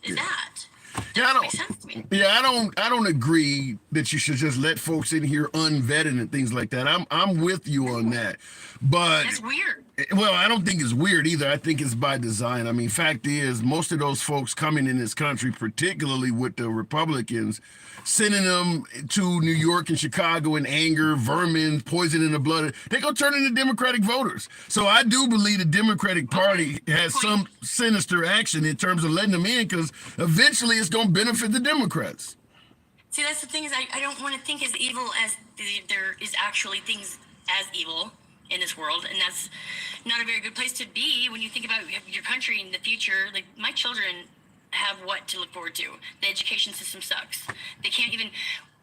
is that? Yeah, Makes sense to me. I don't agree that you should just let folks in here unvetted and things like that. I'm with you on that. But That's weird. well, I don't think it's weird either. I think it's by design. I mean, fact is, most of those folks coming in this country, particularly with the Republicans, sending them to New York and Chicago in anger, vermin, poison in the blood, they're going to turn into Democratic voters. So I do believe the Democratic Party has some sinister action in terms of letting them in, because eventually it's going to benefit the Democrats. See, that's the thing is I don't want to think as evil as there is actually things as evil in this world, and that's not a very good place to be when you think about your country in the future. Like my children have what to look forward to. The education system sucks. They can't even,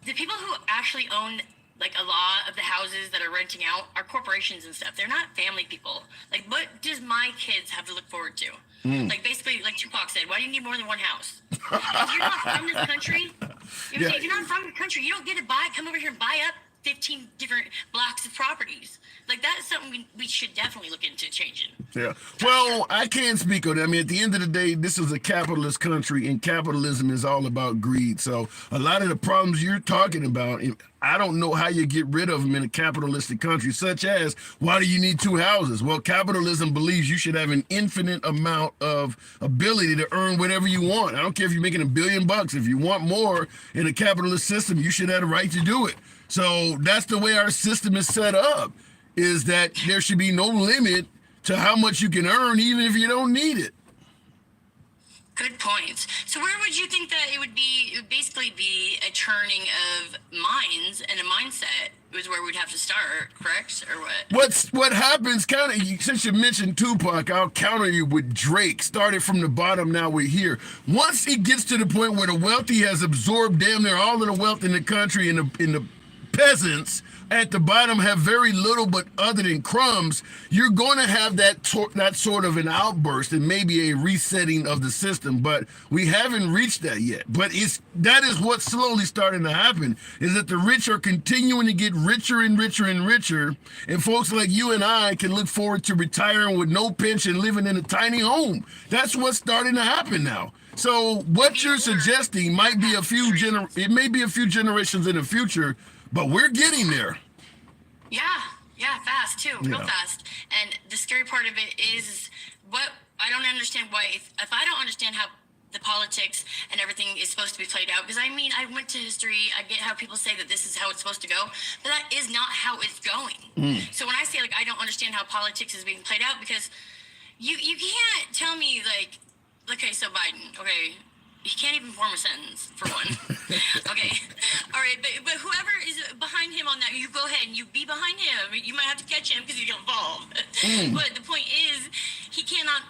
the people who actually own like a lot of the houses that are renting out are corporations and stuff. They're not family people. Like what does my kids have to look forward to? Like basically like Tupac said, why do you need more than one house? If you're not from this country, if you're not from the country, you don't get to come over here and buy up 15 different blocks of properties. Like that is something we should definitely look into changing. Yeah. Well, I can't speak on it. I mean, at the end of the day, this is a capitalist country, and capitalism is all about greed. So a lot of the problems you're talking about, I don't know how you get rid of them in a capitalistic country, such as, why do you need two houses? Well, capitalism believes you should have an infinite amount of ability to earn whatever you want. I don't care if you're making $1 billion. If you want more in a capitalist system, you should have the right to do it. So that's the way our system is set up, is that there should be no limit to how much you can earn, even if you don't need it. Good point. So where would you think that it would be? It would basically be a turning of minds and a mindset is where we'd have to start, correct? Or what? What happens, kind of, since you mentioned Tupac, I'll counter you with Drake. Started from the bottom, now we're here. Once it gets to the point where the wealthy has absorbed damn near all of the wealth in the country, and the peasants at the bottom have very little but other than crumbs, you're going to have that sort of an outburst and maybe a resetting of the system. But we haven't reached that yet. But that is what's slowly starting to happen, is that the rich are continuing to get richer and richer and richer, and folks like you and I can look forward to retiring with no pension, living in a tiny home. That's what's starting to happen now. So what you're suggesting might be it may be a few generations in the future, but we're getting there. Yeah, fast too, real fast. And the scary part of it is what I don't understand why, if I don't understand how the politics and everything is supposed to be played out, because I mean, I went to history, I get how people say that this is how it's supposed to go, but that is not how it's going. So when I say like I don't understand how politics is being played out, because you can't tell me like, okay, so Biden, okay, he can't even form a sentence, for one. Okay, all right, but whoever is behind him on that, you go ahead and you be behind him. You might have to catch him because he's gonna fall. But the point is, he cannot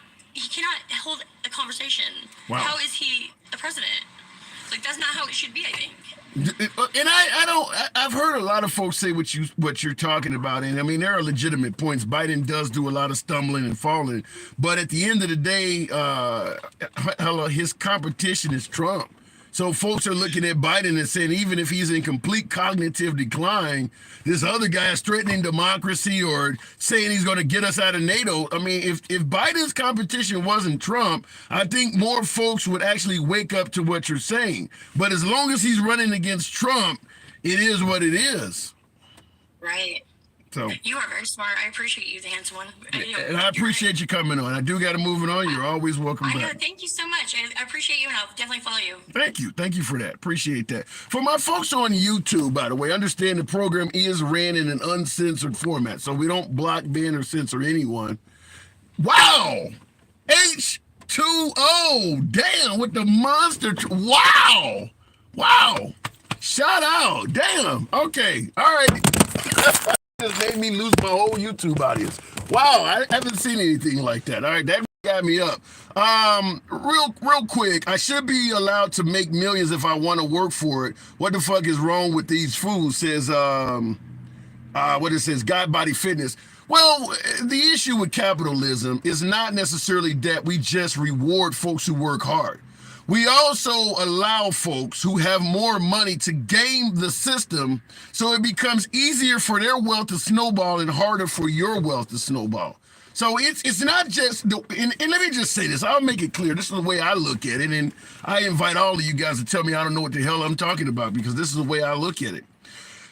hold a conversation. Wow. How is he a president? Like that's not how it should be, I think. And I've heard a lot of folks say what you're talking about, and I mean there are legitimate points. Biden does do a lot of stumbling and falling, but at the end of the day, his competition is Trump. So folks are looking at Biden and saying, even if he's in complete cognitive decline, this other guy is threatening democracy or saying he's going to get us out of NATO. I mean, if Biden's competition wasn't Trump, I think more folks would actually wake up to what you're saying. But as long as he's running against Trump, it is what it is. Right. So You are very smart. I appreciate you, the handsome one. and I appreciate you coming on. I do got to move it on. You're always welcome I know. back. Thank you so much. I appreciate you, and I'll definitely follow you. Thank you. Thank you for that. Appreciate that. For my folks on YouTube, by the way, understand the program is ran in an uncensored format, so we don't block, ban, or censor anyone. Wow. H2O. Damn, with the monster. Wow. Wow. Shout out. Damn. Okay. All right. Just made me lose my whole YouTube audience. Wow, I haven't seen anything like that. All right, that got me up. Real quick, I should be allowed to make millions if I want to work for it. What the fuck is wrong with these fools? Says what it says, God Body Fitness. Well, the issue with capitalism is not necessarily that we just reward folks who work hard. We also allow folks who have more money to game the system so it becomes easier for their wealth to snowball and harder for your wealth to snowball. So it's not just, and let me just say this, I'll make it clear, this is the way I look at it, and I invite all of you guys to tell me I don't know what the hell I'm talking about, because this is the way I look at it.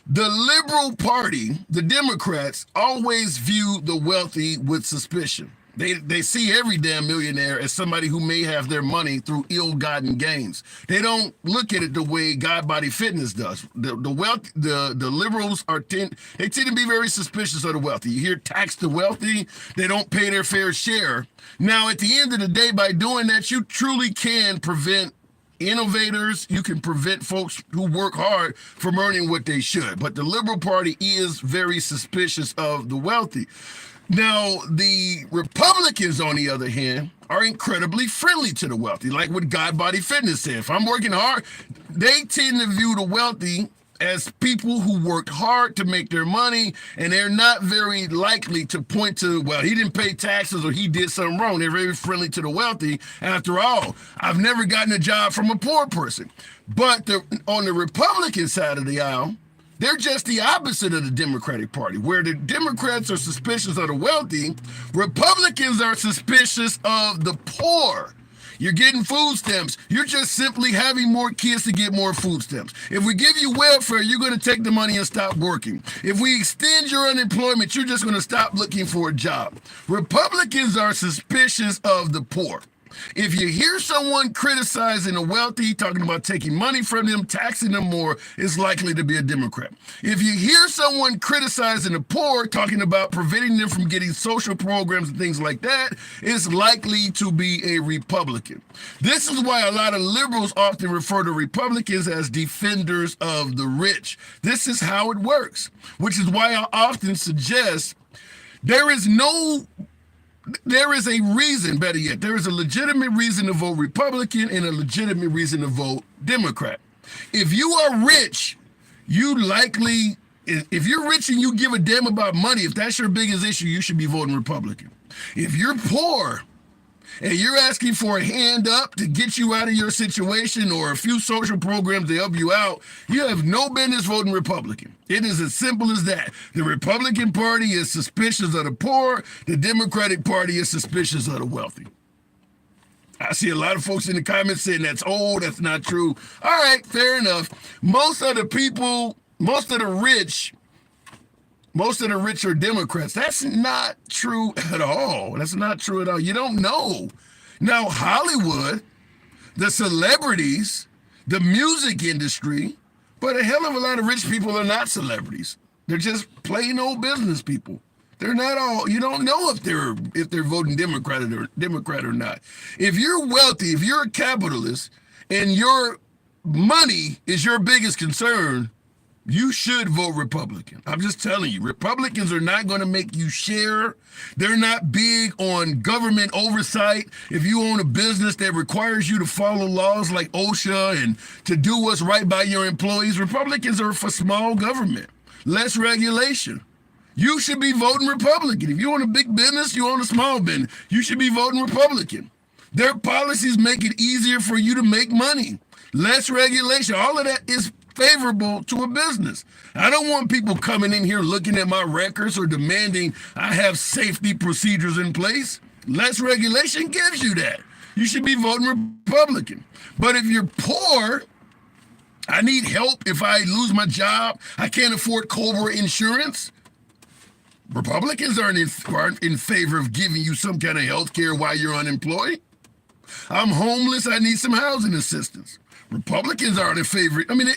The liberal party, the Democrats, always view the wealthy with suspicion. They see every damn millionaire as somebody who may have their money through ill-gotten gains. They don't look at it the way God Body Fitness does. The liberals tend to be very suspicious of the wealthy. You hear tax the wealthy, they don't pay their fair share. Now, at the end of the day, by doing that, you truly can prevent innovators, you can prevent folks who work hard from earning what they should. But the Liberal Party is very suspicious of the wealthy. Now, the Republicans, on the other hand, are incredibly friendly to the wealthy, like what God Body Fitness said. If I'm working hard, they tend to view the wealthy as people who worked hard to make their money, and they're not very likely to point to, well, he didn't pay taxes or he did something wrong. They're very friendly to the wealthy. After all, I've never gotten a job from a poor person. But on the Republican side of the aisle, they're just the opposite of the Democratic Party. Where the Democrats are suspicious of the wealthy, Republicans are suspicious of the poor. You're getting food stamps. You're just simply having more kids to get more food stamps. If we give you welfare, you're going to take the money and stop working. If we extend your unemployment, you're just going to stop looking for a job. Republicans are suspicious of the poor. If you hear someone criticizing the wealthy, talking about taking money from them, taxing them more, it's likely to be a Democrat. If you hear someone criticizing the poor, talking about preventing them from getting social programs and things like that, it's likely to be a Republican. This is why a lot of liberals often refer to Republicans as defenders of the rich. This is how it works, which is why I often suggest there is a reason, better yet, there is a legitimate reason to vote Republican and a legitimate reason to vote Democrat. If you are rich, if you're rich and you give a damn about money, if that's your biggest issue, you should be voting Republican. If you're poor and you're asking for a hand up to get you out of your situation or a few social programs to help you out, you have no business voting Republican. It is as simple as that. The Republican Party is suspicious of the poor. The Democratic Party is suspicious of the wealthy. I see a lot of folks in the comments saying that's old, that's not true. All right, fair enough. Most of the rich are Democrats. That's not true at all. That's not true at all. You don't know. Now, Hollywood, the celebrities, the music industry, but a hell of a lot of rich people are not celebrities. They're just plain old business people. They're not all, you don't know if they're voting Democrat or not. If you're wealthy, if you're a capitalist and your money is your biggest concern, you should vote Republican. I'm just telling you, Republicans are not going to make you share. They're not big on government oversight. If you own a business that requires you to follow laws like OSHA and to do what's right by your employees, Republicans are for small government, less regulation. You should be voting Republican. If you own a big business, you own a small business, you should be voting Republican. Their policies make it easier for you to make money, less regulation. All of that is favorable to a business. I don't want people coming in here looking at my records or demanding I have safety procedures in place. Less regulation gives you that. You should be voting Republican. But if you're poor, I need help if I lose my job, I can't afford COBRA insurance, Republicans aren't in favor of giving you some kind of health care while you're unemployed. I'm homeless. I need some housing assistance. Republicans aren't in favor. I mean,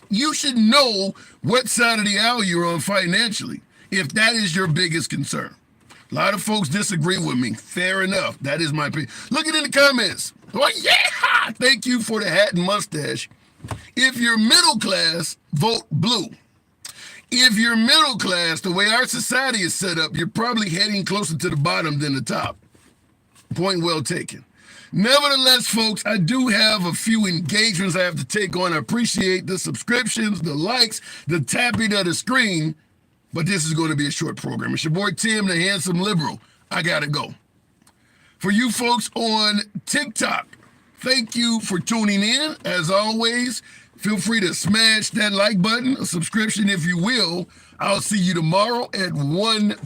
you should know what side of the aisle you're on financially if that is your biggest concern. A lot of folks disagree with me. Fair enough. That is my opinion. Look it in the comments. Oh, yeah! Thank you for the hat and mustache. If you're middle class, vote blue. If you're middle class, the way our society is set up, you're probably heading closer to the bottom than the top. Point well taken. Nevertheless, folks, I do have a few engagements I have to take on. I appreciate the subscriptions, the likes, the tapping of the screen, but this is going to be a short program. It's your boy Tim, the Handsome Liberal. I got to go. For you folks on TikTok, thank you for tuning in. As always, feel free to smash that like button, a subscription if you will. I'll see you tomorrow at 1